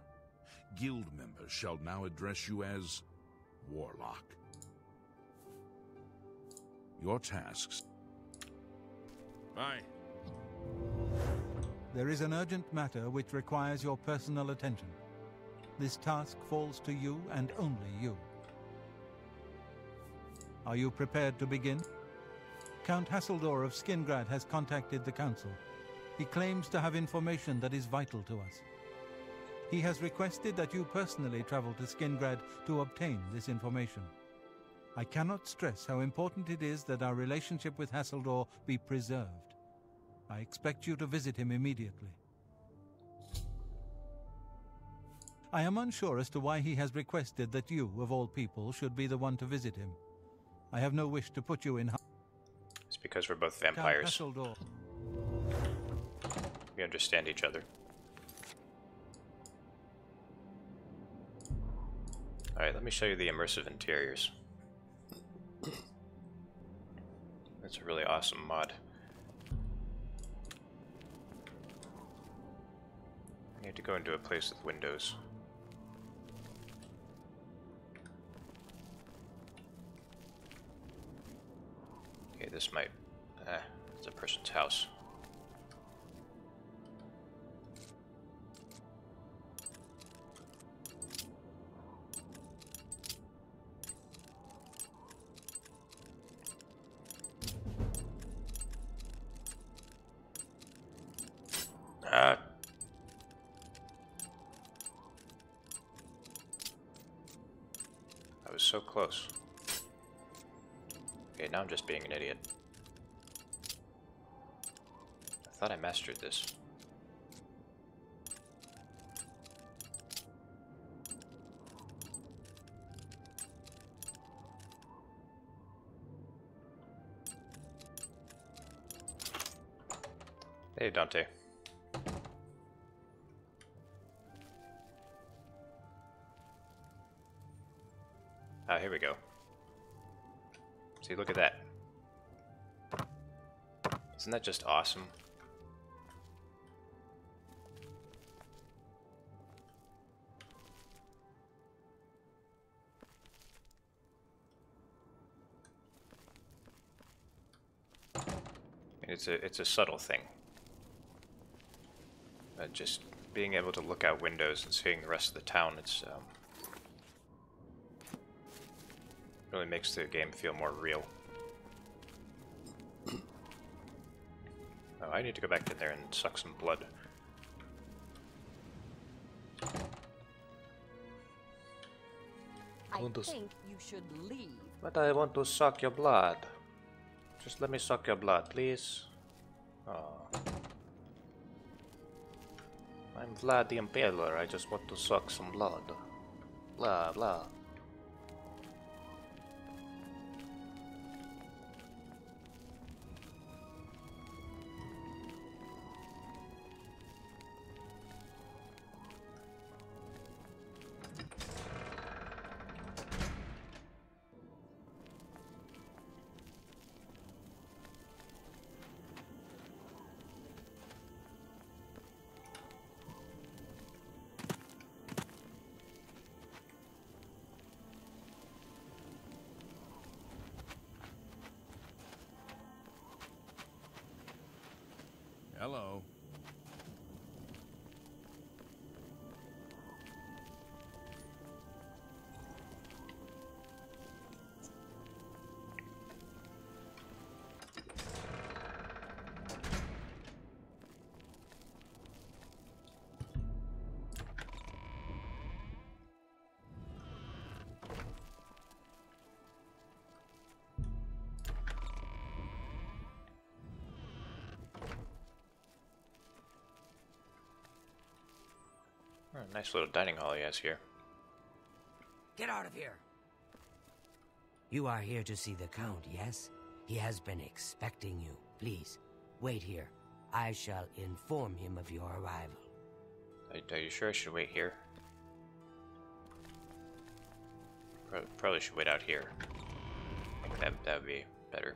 S2: Guild members shall now address you as Warlock. Your tasks. Bye.
S8: There is an urgent matter which requires your personal attention. This task falls to you and only you. Are you prepared to begin? Count Hasseldor of Skingrad has contacted the Council. He claims to have information that is vital to us. He has requested that you personally travel to Skingrad to obtain this information. I cannot stress how important it is that our relationship with Hasseldor be preserved. I expect you to visit him immediately. I am unsure as to why he has requested that you, of all people, should be the one to visit him. I have no wish to put you in...
S1: It's because we're both vampires.
S8: Count Hasseldor.
S1: We understand each other. Alright, let me show you the immersive interiors. That's a really awesome mod. I need to go into a place with windows. Okay, this might... it's a person's house. I was so close. Okay, now I'm just being an idiot. I thought I mastered this. Hey, Dante. Ah, here we go. See, look at that. Isn't that just awesome? It's a subtle thing. Just being able to look out windows and seeing the rest of the town, it's really makes the game feel more real. Oh, I need to go back in there and suck some blood.
S7: I think you should leave.
S1: But I want to suck your blood. Just let me suck your blood, please. Oh. I'm Vlad the Impaler, I just want to suck some blood. Blah, blah.
S2: Hello.
S1: Oh, nice little dining hall he has here.
S4: Get out of here! You are here to see the Count, yes? He has been expecting you. Please, wait here. I shall inform him of your arrival.
S1: Are you sure I should wait here? Probably should wait out here. I think that would be better.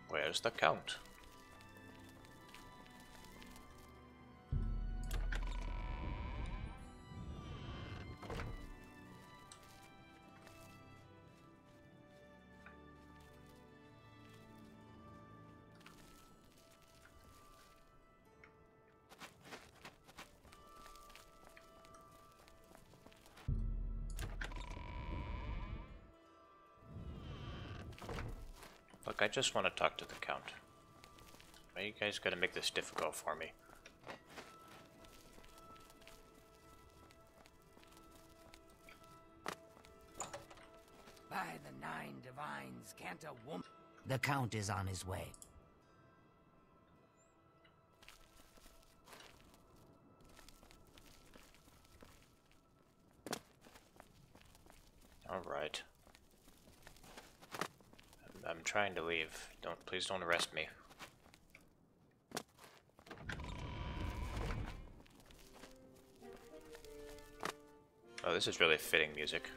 S1: Where's the Count? Look, I just want to talk to the Count. Why you guys gotta make this difficult for me?
S4: By the 9 divines, can't a woman... The Count is on his way.
S1: Alright. I'm trying to leave. Please don't arrest me. Oh, this is really fitting music.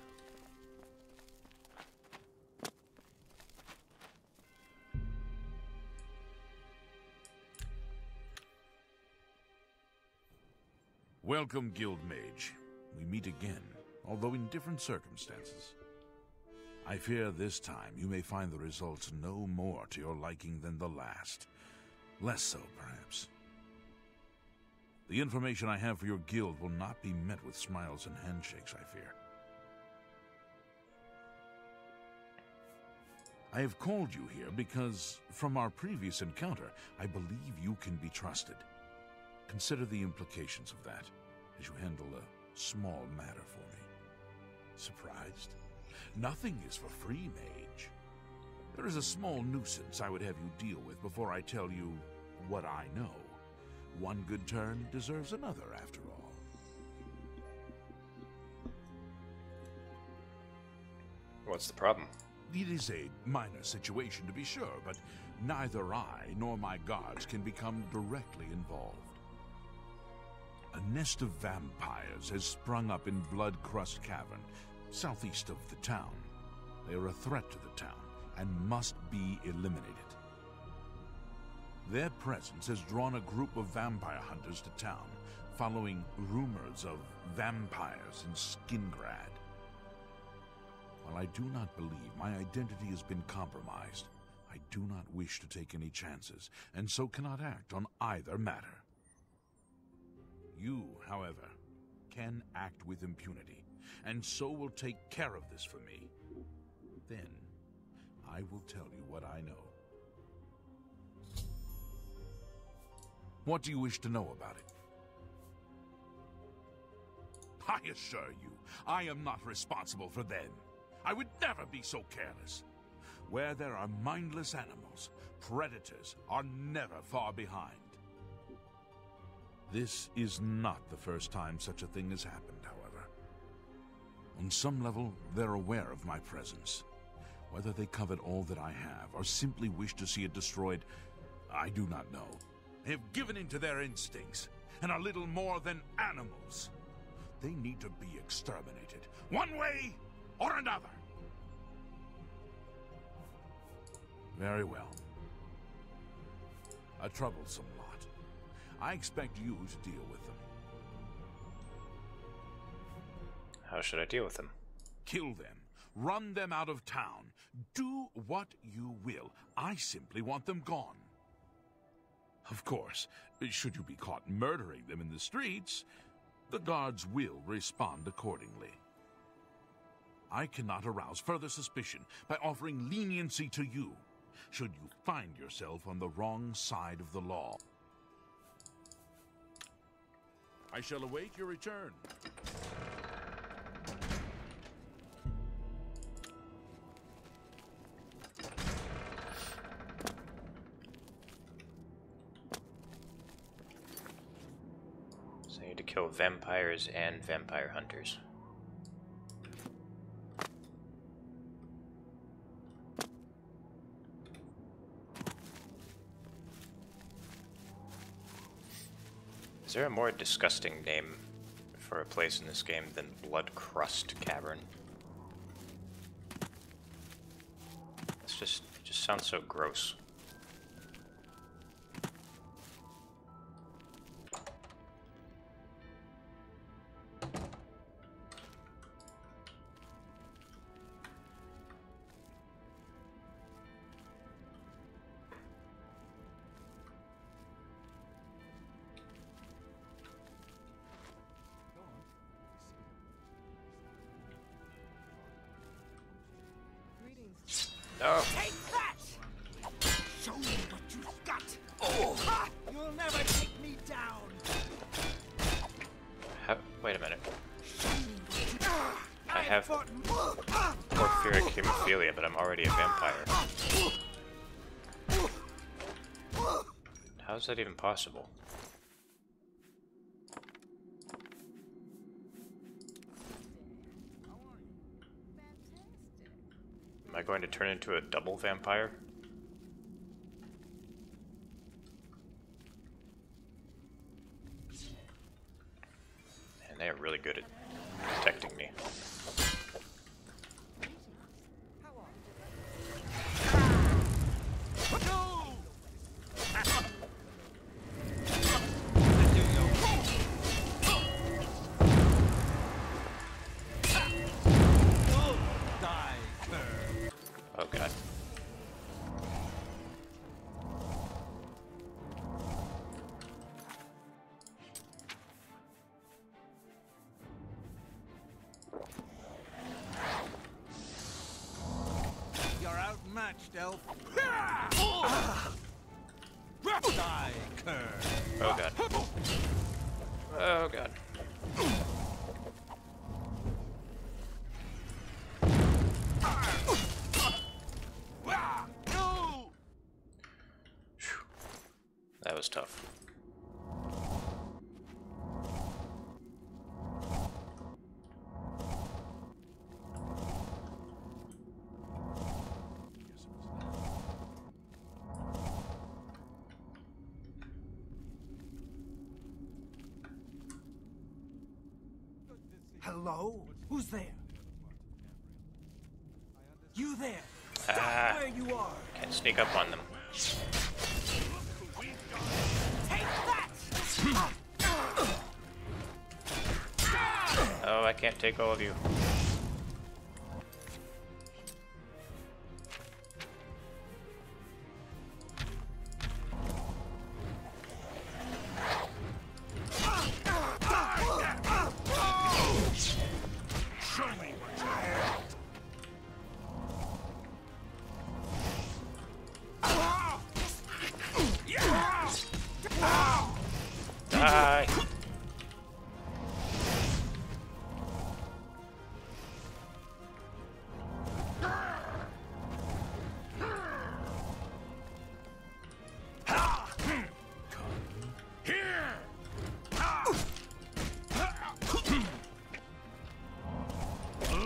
S2: Welcome, Guild Mage. We meet again, although in different circumstances. I fear this time you may find the results no more to your liking than the last. Less so, perhaps. The information I have for your guild will not be met with smiles and handshakes, I fear. I have called you here because, from our previous encounter, I believe you can be trusted. Consider the implications of that as you handle a small matter for me. Surprised? Nothing is for free, mage. There is a small nuisance I would have you deal with before I tell you what I know. One good turn deserves another, after all.
S1: What's the problem?
S2: It is a minor situation, to be sure, but neither I nor my guards can become directly involved. A nest of vampires has sprung up in Blood-Crust Cavern, southeast of the town. They are a threat to the town and must be eliminated. Their presence has drawn a group of vampire hunters to town, following rumors of vampires in Skingrad. While I do not believe my identity has been compromised, I do not wish to take any chances, and so cannot act on either matter. You, however, can act with impunity, and so will take care of this for me. Then, I will tell you what I know. What do you wish to know about it? I assure you, I am not responsible for them. I would never be so careless. Where there are mindless animals, predators are never far behind. This is not the first time such a thing has happened, however. On some level, they're aware of my presence. Whether they covet all that I have, or simply wish to see it destroyed, I do not know. They have given in to their instincts, and are little more than animals. They need to be exterminated, one way or another. Very well. A troublesome lot. I expect you to deal with them.
S1: How should I deal with them?
S2: Kill them. Run them out of town. Do what you will. I simply want them gone. Of course, should you be caught murdering them in the streets, the guards will respond accordingly. I cannot arouse further suspicion by offering leniency to you, should you find yourself on the wrong side of the law. I shall await your return.
S1: kill vampires and vampire hunters. Is there a more disgusting name for a place in this game than Blood Crust Cavern? It's just sounds so gross. No.
S7: Take that! Show me what you've got! Oh! Ha! You'll never take me down!
S1: Wait a minute. I have porphyric hemophilia, but I'm already a vampire. How is that even possible? Am I going to turn into a double vampire? And they are really good at protecting me. Oh god.
S8: You're outmatched, elf. Die, cur.
S1: Oh god. Oh god. Phew. That was tough.
S6: Hello? Who's there? You there?
S1: Ah,
S6: Where you are?
S1: can't sneak up on them.
S6: Take that!
S1: Oh, I can't take all of you. Die!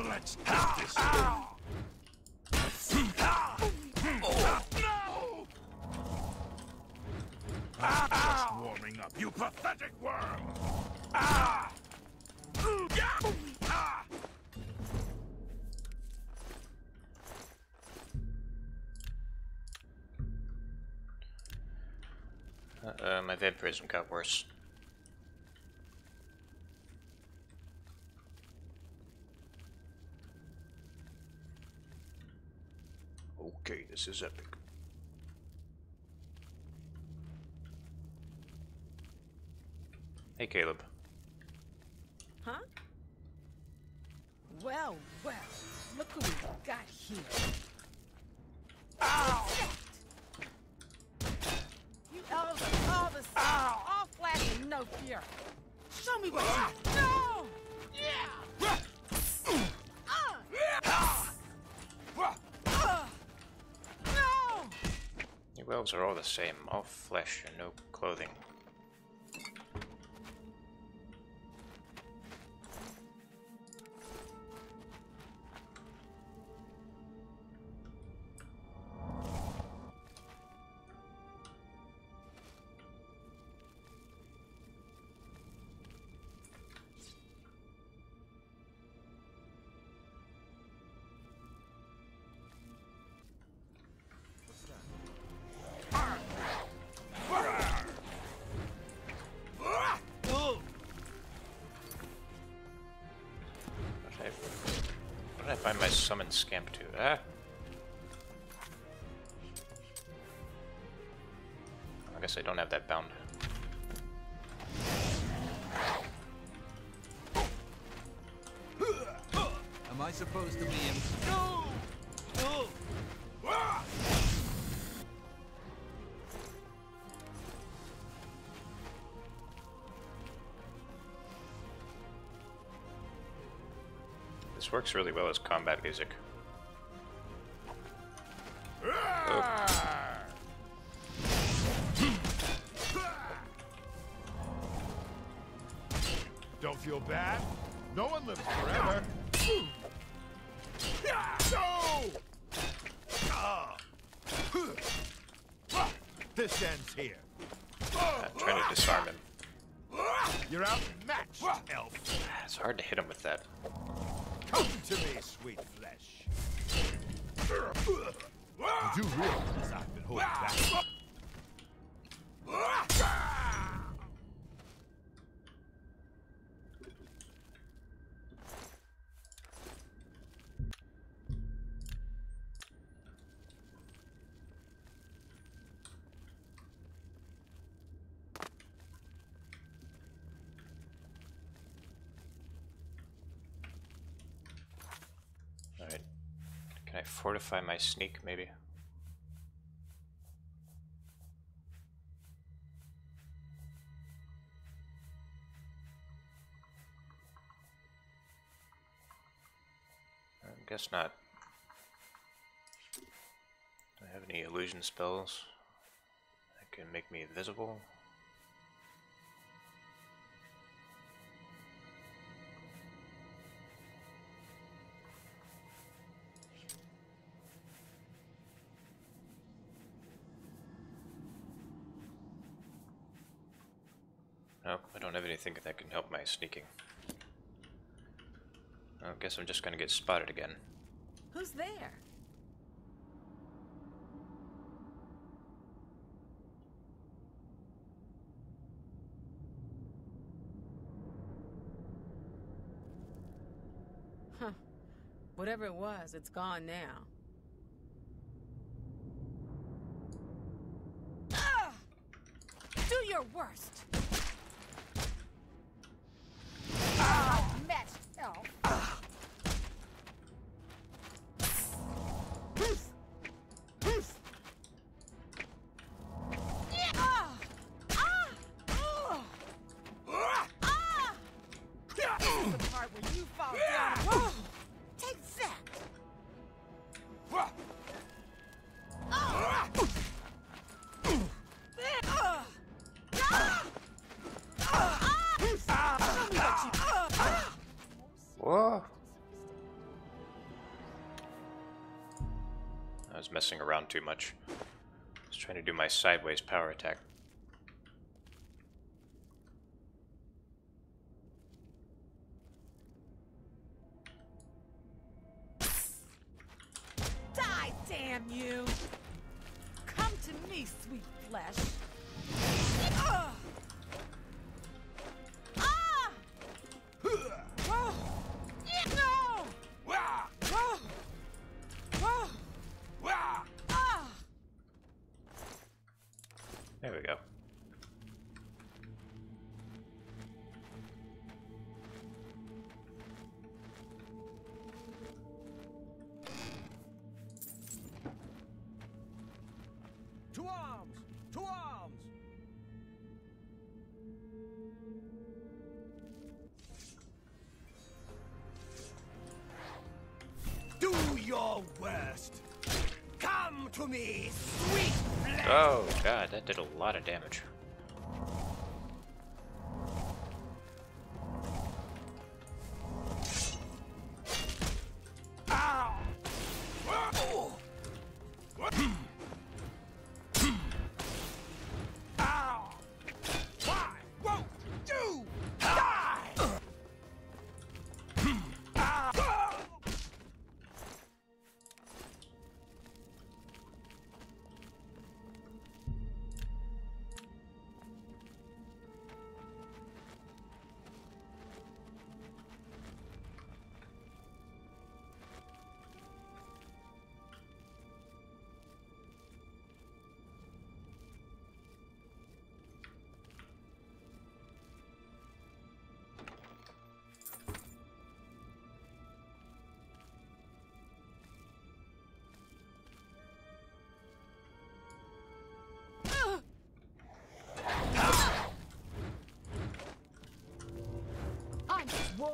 S2: Let's get this thing. Just warming up, you pathetic worm!
S1: My vampirism got worse. Okay, this is epic. Hey, Caleb.
S7: Huh? Well, well, look who we got here. Ow! You elves are all the same, all flash and no fear. Show me what you know! Yeah! No!
S1: You elves are all the same, all flesh and no clothing. Find my summon scamp too. Ah! I guess I don't have that bound.
S8: Am I supposed to be in?
S1: This works really well as combat music. Oh.
S9: Don't feel bad. No one lives forever. This ends here.
S1: I'm trying to disarm him.
S9: You're outmatched, elf.
S1: It's hard to hit him with that.
S9: Come to me, sweet flesh. You do realize I've been holding back.
S1: Alright. Can I fortify my sneak, maybe? I guess not. Do I have any illusion spells that can make me invisible? No, I don't have anything that can help my sneaking. I guess I'm just gonna get spotted again.
S7: Who's there? Huh. Whatever it was, it's gone now. Ah! Do your worst! Matched elf. This is the part where you fall down. Whoa. Take that.
S1: Whoa! I was messing around too much. I was trying to do my sideways power attack.
S7: Die, damn you! Come to me, sweet flesh. Whoa! No! Whoa! Whoa!
S1: There we go.
S3: To arms! To arms! Do your worst! Come to me, sweet flesh!
S1: Oh god, that did a lot of damage.
S3: Ow! Oh! Ow! Why won't you die? Ow!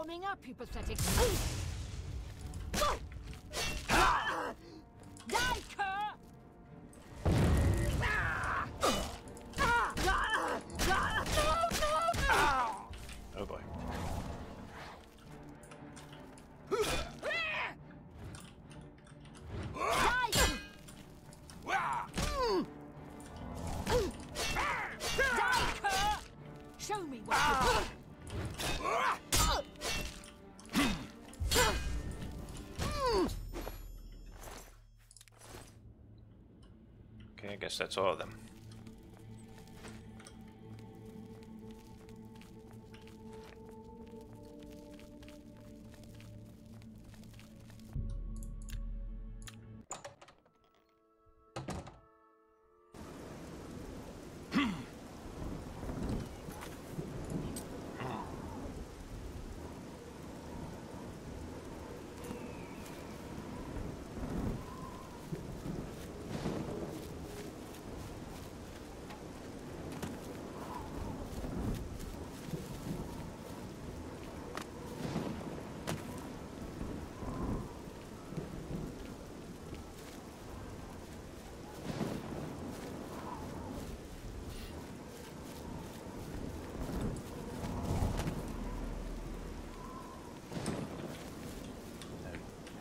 S5: coming up, you pathetic... Die, cur!
S1: Oh boy.
S5: Show me what
S1: Okay, I guess that's all of them.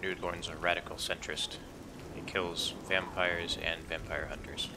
S1: Nudlorn's a radical centrist. He kills vampires and vampire hunters.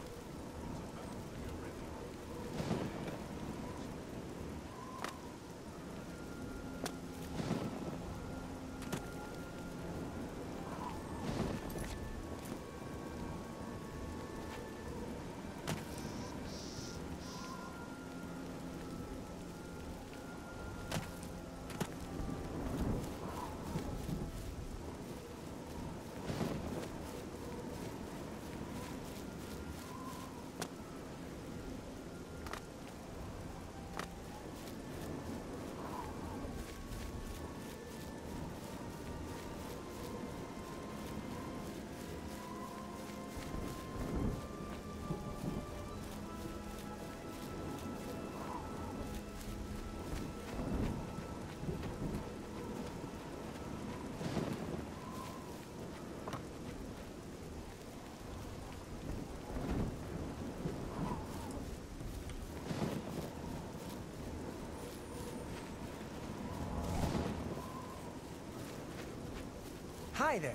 S3: Hi there.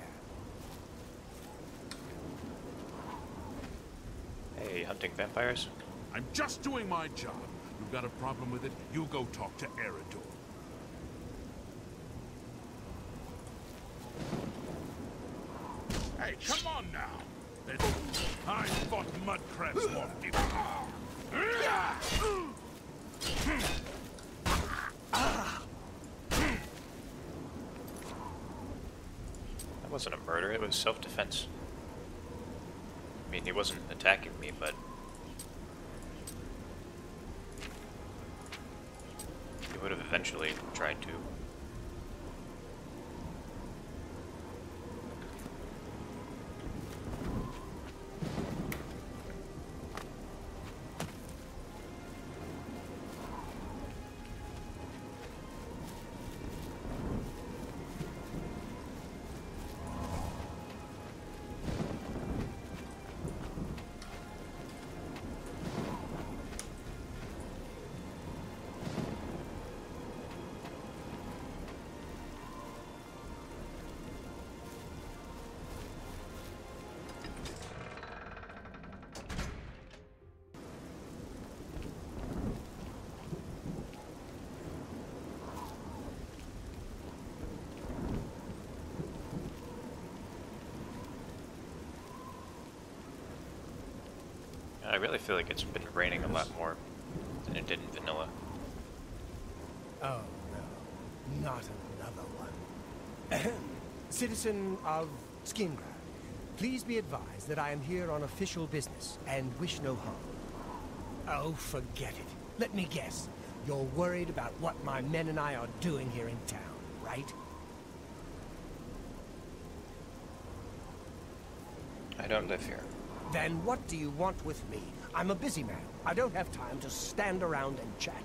S1: Hey, hunting vampires?
S2: I'm just doing my job. You've got a problem with it? You go talk to Eridor. Hey, come on now! I fought mud crabs more difficult.
S1: That wasn't a murder, it was self-defense. I mean, he wasn't attacking me, but... he would have eventually tried to. I really feel like it's been raining a lot more than it did in vanilla.
S3: Oh, no. Not another one. Ahem. Citizen of Skingrad, please be advised that I am here on official business and wish no harm. Oh, forget it. Let me guess. You're worried about what my men and I are doing here in town, right?
S1: I don't live here.
S3: Then what do you want with me? I'm a busy man. I don't have time to stand around and chat.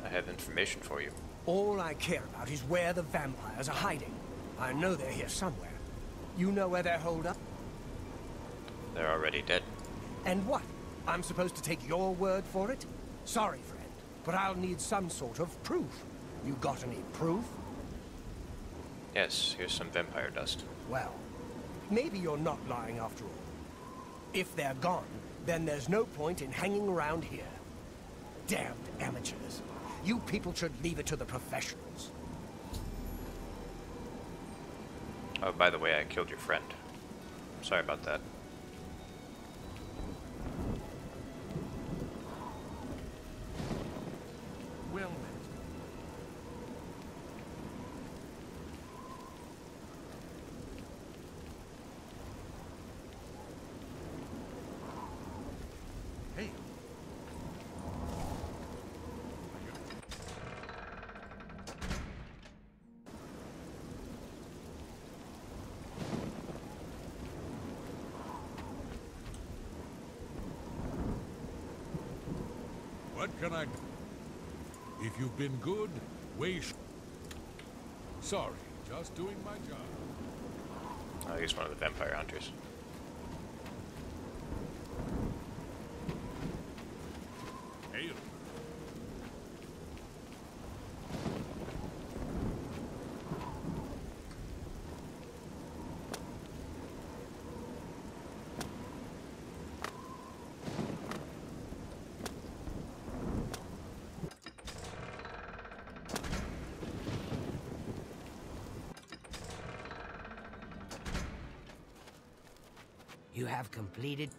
S1: I have information for you.
S3: All I care about is where the vampires are hiding. I know they're here somewhere. You know where they're holed up?
S1: They're already dead.
S3: And what? I'm supposed to take your word for it? Sorry, friend, but I'll need some sort of proof. You got any proof?
S1: Yes, here's some vampire dust.
S3: Well, maybe you're not lying after all. If they're gone, then there's no point in hanging around here. Damned amateurs. You people should leave it to the professionals.
S1: Oh, by the way, I killed your friend. Sorry about that.
S2: Well met. Hey.
S9: What can I do? If you've been good, Sorry, just doing my job.
S1: Oh, he's one of the vampire hunters.
S9: Hail.
S4: You have completed.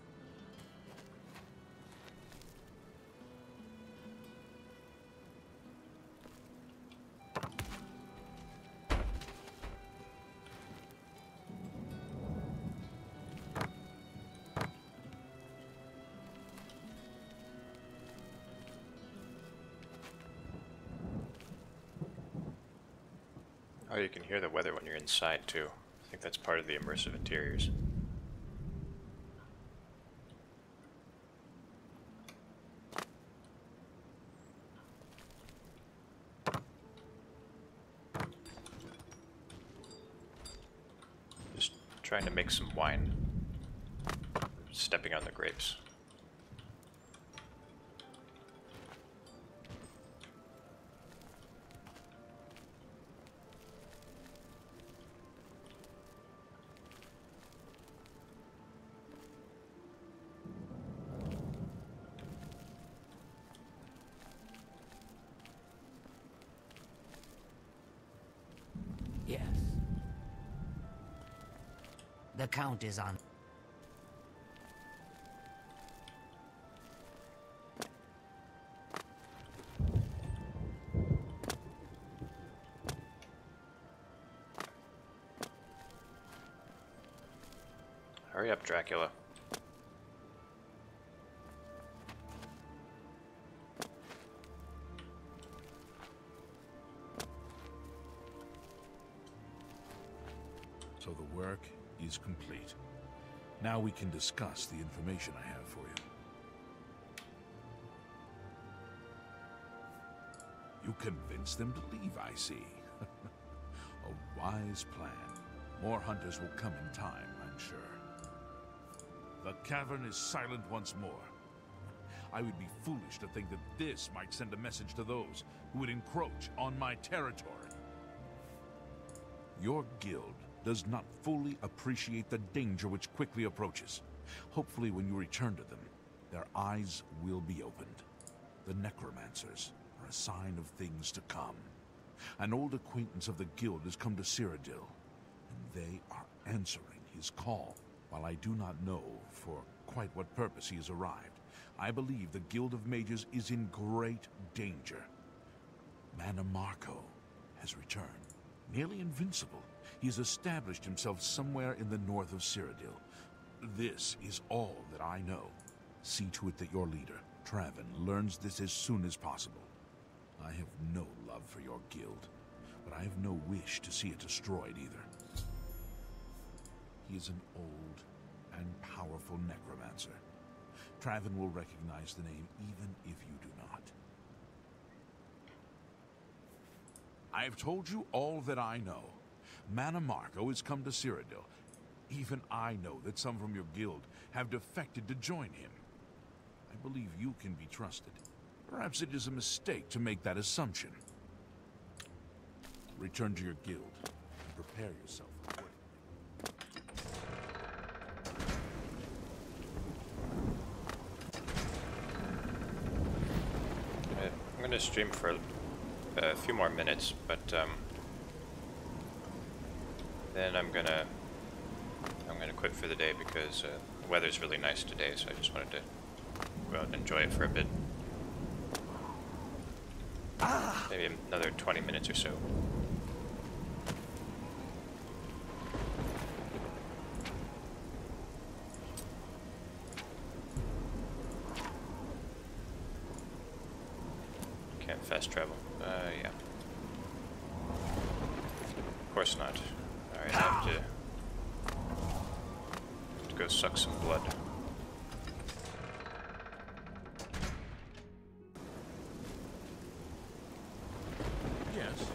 S1: Oh, you can hear the weather when you're inside, too. I think that's part of the immersive interiors. Just trying to make some wine. Stepping on the grapes.
S4: Yes. The Count is on.
S1: Hurry up, Dracula.
S2: So the work is complete. Now we can discuss the information I have for you. You convinced them to leave, I see. A wise plan. More hunters will come in time, I'm sure. The cavern is silent once more. I would be foolish to think that this might send a message to those who would encroach on my territory. Your guild does not fully appreciate the danger which quickly approaches. Hopefully when you return to them, their eyes will be opened. The necromancers are a sign of things to come. An old acquaintance of the guild has come to Cyrodiil, and they are answering his call. While I do not know for quite what purpose he has arrived, I believe the Guild of Mages is in great danger. Manamarco has returned. Nearly invincible, he has established himself somewhere in the north of Cyrodiil. This is all that I know. See to it that your leader, Traven, learns this as soon as possible. I have no love for your guild, but I have no wish to see it destroyed either. He is an old and powerful necromancer. Traven will recognize the name even if you do not. I've told you all that I know. Mana Marco has come to Cyrodiil. Even I know that some from your guild have defected to join him. I believe you can be trusted. Perhaps it is a mistake to make that assumption. Return to your guild and prepare yourself accordingly.
S1: I'm going to stream for a few more minutes, but then I'm gonna quit for the day because the weather's really nice today, so I just wanted to go out and enjoy it for a bit. Maybe another 20 minutes or so. Can't fast travel. Yeah. Of course not. Alright, I have to go suck some blood.
S2: Yes.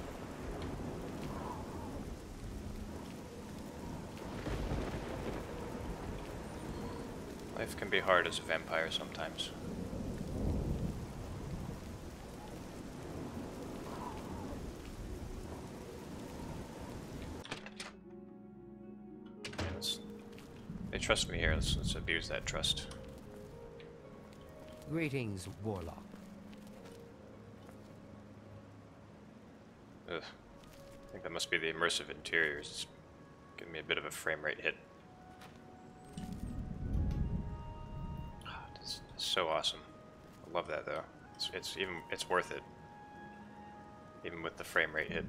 S1: Life can be hard as a vampire sometimes. They trust me here, let's abuse that trust.
S4: Greetings, Warlock.
S1: Ugh. I think that must be the immersive interiors. It's giving me a bit of a frame rate hit. It's so awesome. I love that though. It's worth it. Even with the frame rate hit.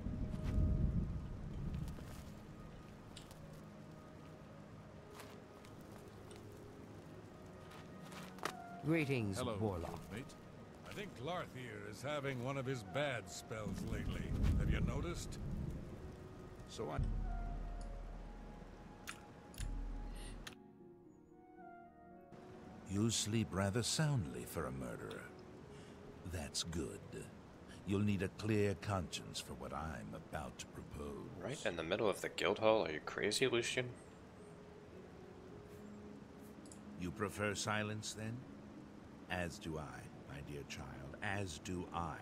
S4: Greetings,
S9: Hello,
S4: Warlock.
S9: mate. I think Larthier is having one of his bad spells lately. Have you noticed?
S2: So You sleep rather soundly for a murderer. That's good. You'll need a clear conscience for what I'm about to propose.
S1: Right in the middle of the guild hall? Are you crazy, Lucian?
S2: You prefer silence, then? As do I, my dear child, as do I.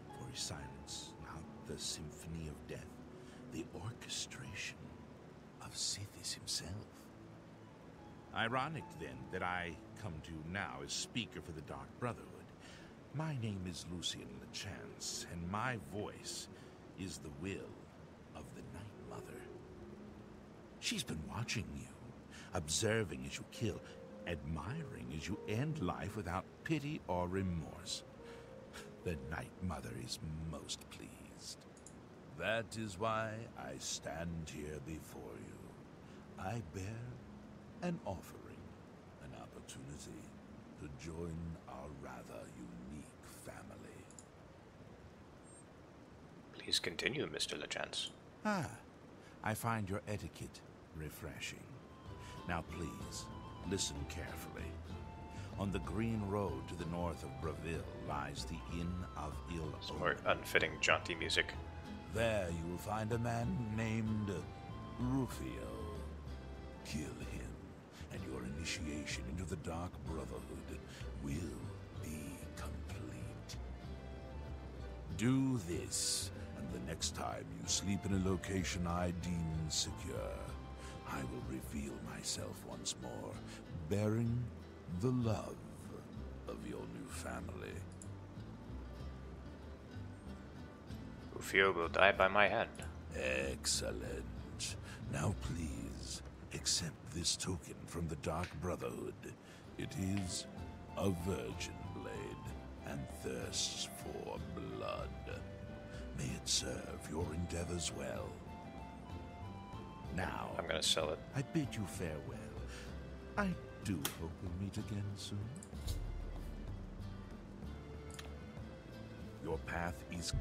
S2: For silence, not the symphony of death, the orchestration of Sithis himself. Ironic, then, that I come to you now as speaker for the Dark Brotherhood. My name is Lucian LeChance, and my voice is the will of the Night Mother. She's been watching you, observing as you kill, admiring as you end life without pity or remorse. The Night Mother is most pleased. That is why I stand here before you. I bear an offering, an opportunity to join our rather unique family.
S1: Please continue, Mr. LeChance.
S2: I find your etiquette refreshing. Now please, listen carefully. On the green road to the north of Breville lies the Inn of Ill
S1: Some more unfitting, jaunty music.
S2: There you will find a man named Rufio. Kill him, and your initiation into the Dark Brotherhood will be complete. Do this, and the next time you sleep in a location I deem secure, I will reveal myself once more, bearing the love of your new family.
S1: Rufio will die by my hand.
S2: Excellent. Now please, accept this token from the Dark Brotherhood. It is a virgin blade, and thirsts for blood. May it serve your endeavors well. Now,
S1: I'm gonna sell it.
S2: I bid you farewell. I do hope we'll meet again soon. Your path is...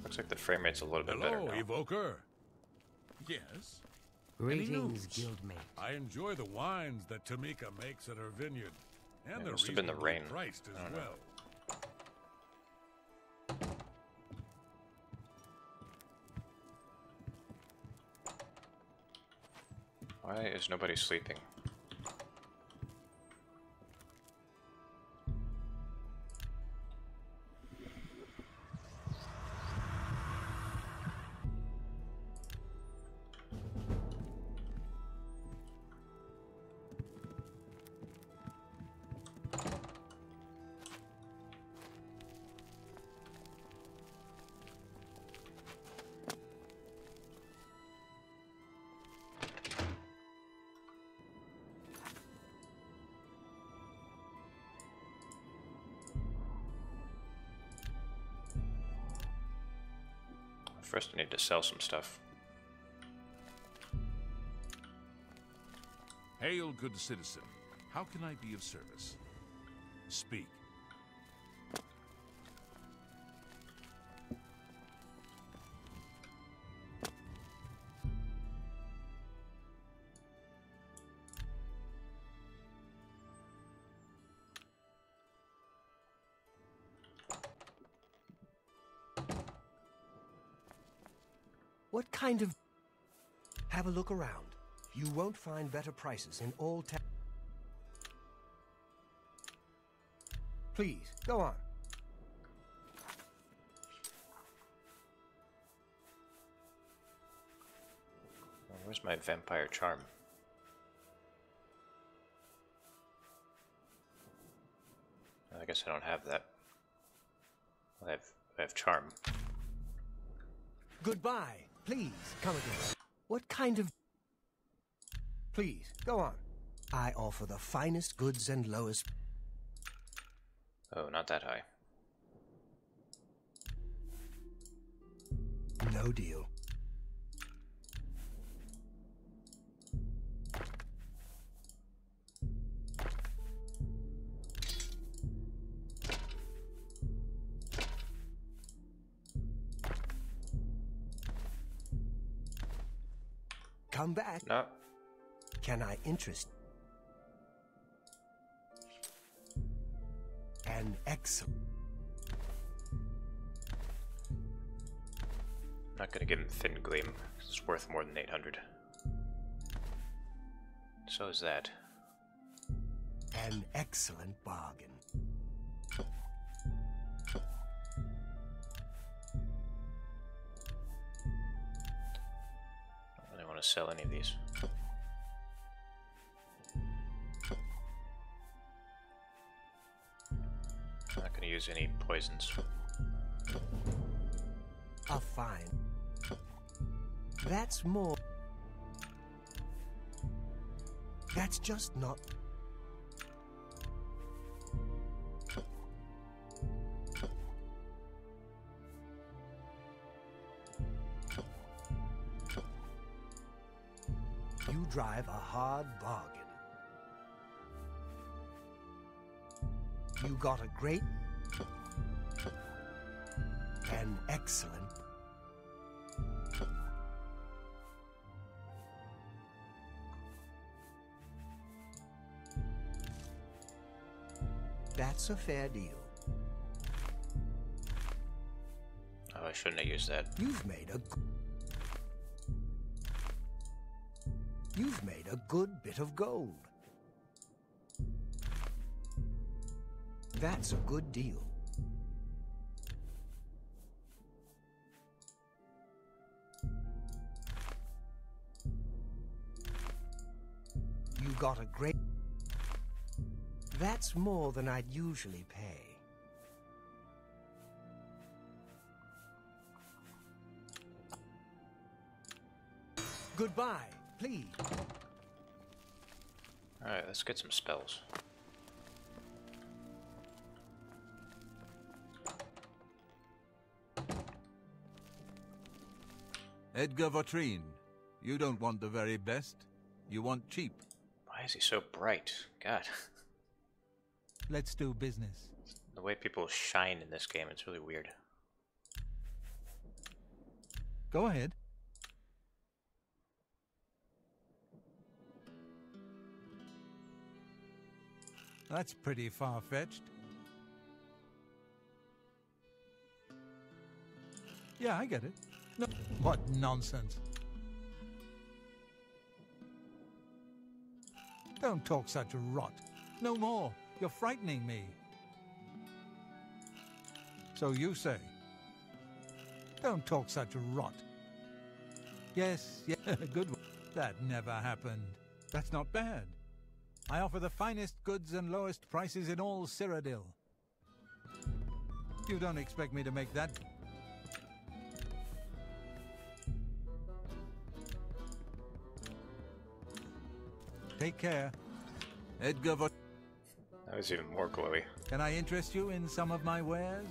S1: Looks like the frame rate's a little bit better
S9: Hello,
S1: now.
S9: Evoker. Yes?
S4: Greetings, guildmate.
S9: I enjoy the wines that Tamika makes at her vineyard. And they're
S1: must have been the
S9: reasonably
S1: rain.
S9: priced
S1: I
S9: as
S1: don't know.
S9: well.
S1: Why is nobody sleeping? First, I need to sell some stuff.
S2: Hail, good citizen. How can I be of service? Speak.
S3: What kind of... Have a look around. You won't find better prices in all town. Please, go on.
S1: Where's my vampire charm? I guess I don't have that. I have charm.
S3: Goodbye. Please, come again. What kind of... Please, go on. I offer the finest goods and lowest...
S1: Oh, not that high.
S3: No deal. Come back.
S1: No.
S3: Can I interest? An excellent.
S1: I'm not gonna give him Thin Gleam. It's worth more than 800. So is that.
S3: An excellent bargain.
S1: I don't want to sell any of these. I'm not going to use any poisons.
S3: A fine. That's more. That's just not. You drive a hard bargain. You got a great and excellent. That's a fair deal.
S1: Oh, I shouldn't have used that.
S3: You've made a good bit of gold. That's a good deal. You got a great... That's more than I'd usually pay. Goodbye, please.
S1: Alright, let's get some spells.
S8: Edgar Vautrin, you don't want the very best. You want cheap.
S1: Why is he so bright? God.
S8: Let's do business.
S1: The way people shine in this game, it's really weird.
S8: Go ahead. That's pretty far-fetched. Yeah, I get it. No, what nonsense. Don't talk such rot. No more. You're frightening me. So you say. Don't talk such rot. Yes, yeah, good one. That never happened. That's not bad. I offer the finest goods and lowest prices in all Cyrodiil. You don't expect me to make that... Take care. Edgar Vot...
S1: That was even more glowy.
S8: Can I interest you in some of my wares?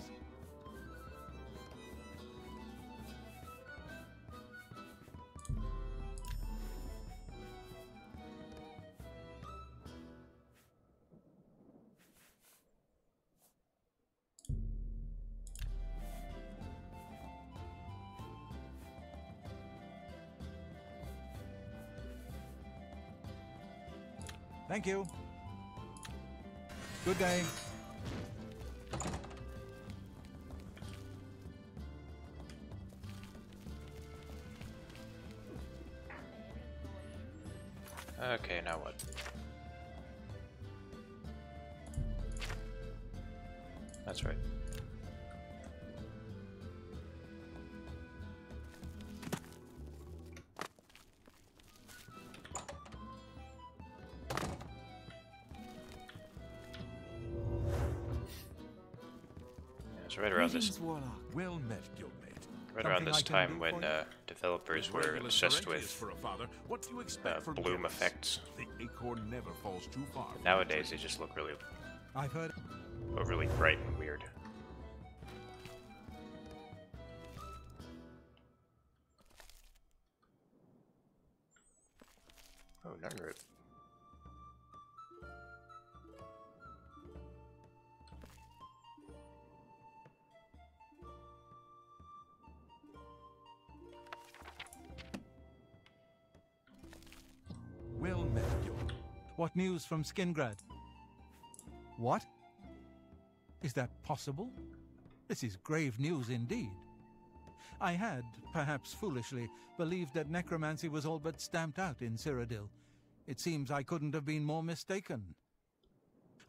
S8: Thank you. Good day.
S1: Okay, now what? That's right. It's right around this.
S2: Well met, guildmate.
S1: Right around this
S8: Something I can
S1: time
S8: do
S1: when
S8: for you?
S1: developers were
S2: Regular
S1: obsessed
S2: Sorrentius
S1: with
S2: for a father. What do you expect from
S1: bloom
S2: gifts?
S1: effects.
S2: The acorn never falls too far.
S1: Nowadays, they just look really
S8: I've heard...
S1: overly bright and weird. Oh, Narnroot.
S2: Well met, guildmate.
S8: What news from Skingrad? What? Is that possible? This is grave news indeed. I had, perhaps foolishly, believed that necromancy was all but stamped out in Cyrodiil. It seems I couldn't have been more mistaken.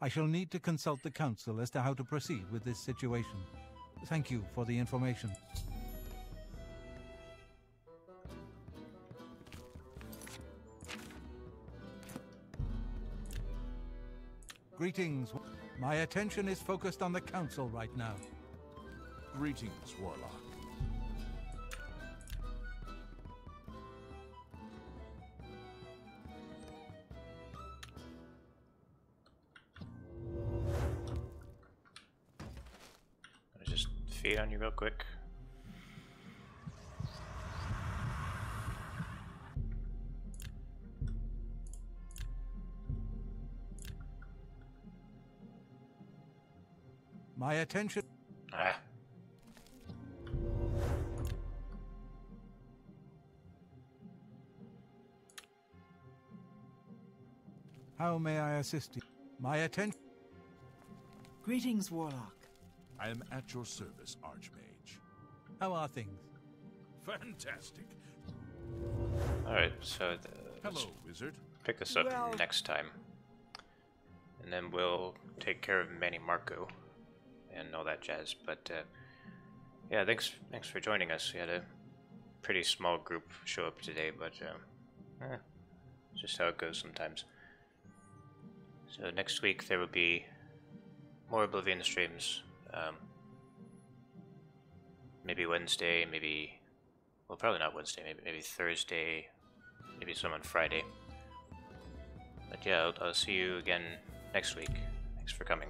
S8: I shall need to consult the council as to how to proceed with this situation. Thank you for the information. Greetings. My attention is focused on the council right now.
S2: Greetings, Warlock.
S1: I'll just feed on you real quick.
S8: My attention...
S1: Ah.
S8: How may I assist you? My attention...
S6: Greetings, Warlock.
S2: I am at your service, Archmage.
S8: How are things?
S2: Fantastic.
S1: Alright, so let's
S2: Hello, wizard.
S1: pick this up
S6: Well-
S1: next time. And then we'll take care of Manny Marco and all that jazz. But yeah, thanks for joining us. We had a pretty small group show up today, but it's just how it goes sometimes. So next week there will be more Oblivion streams. Maybe Wednesday, well, probably not Wednesday, maybe Thursday, maybe some on Friday. But yeah, I'll see you again next week. Thanks for coming.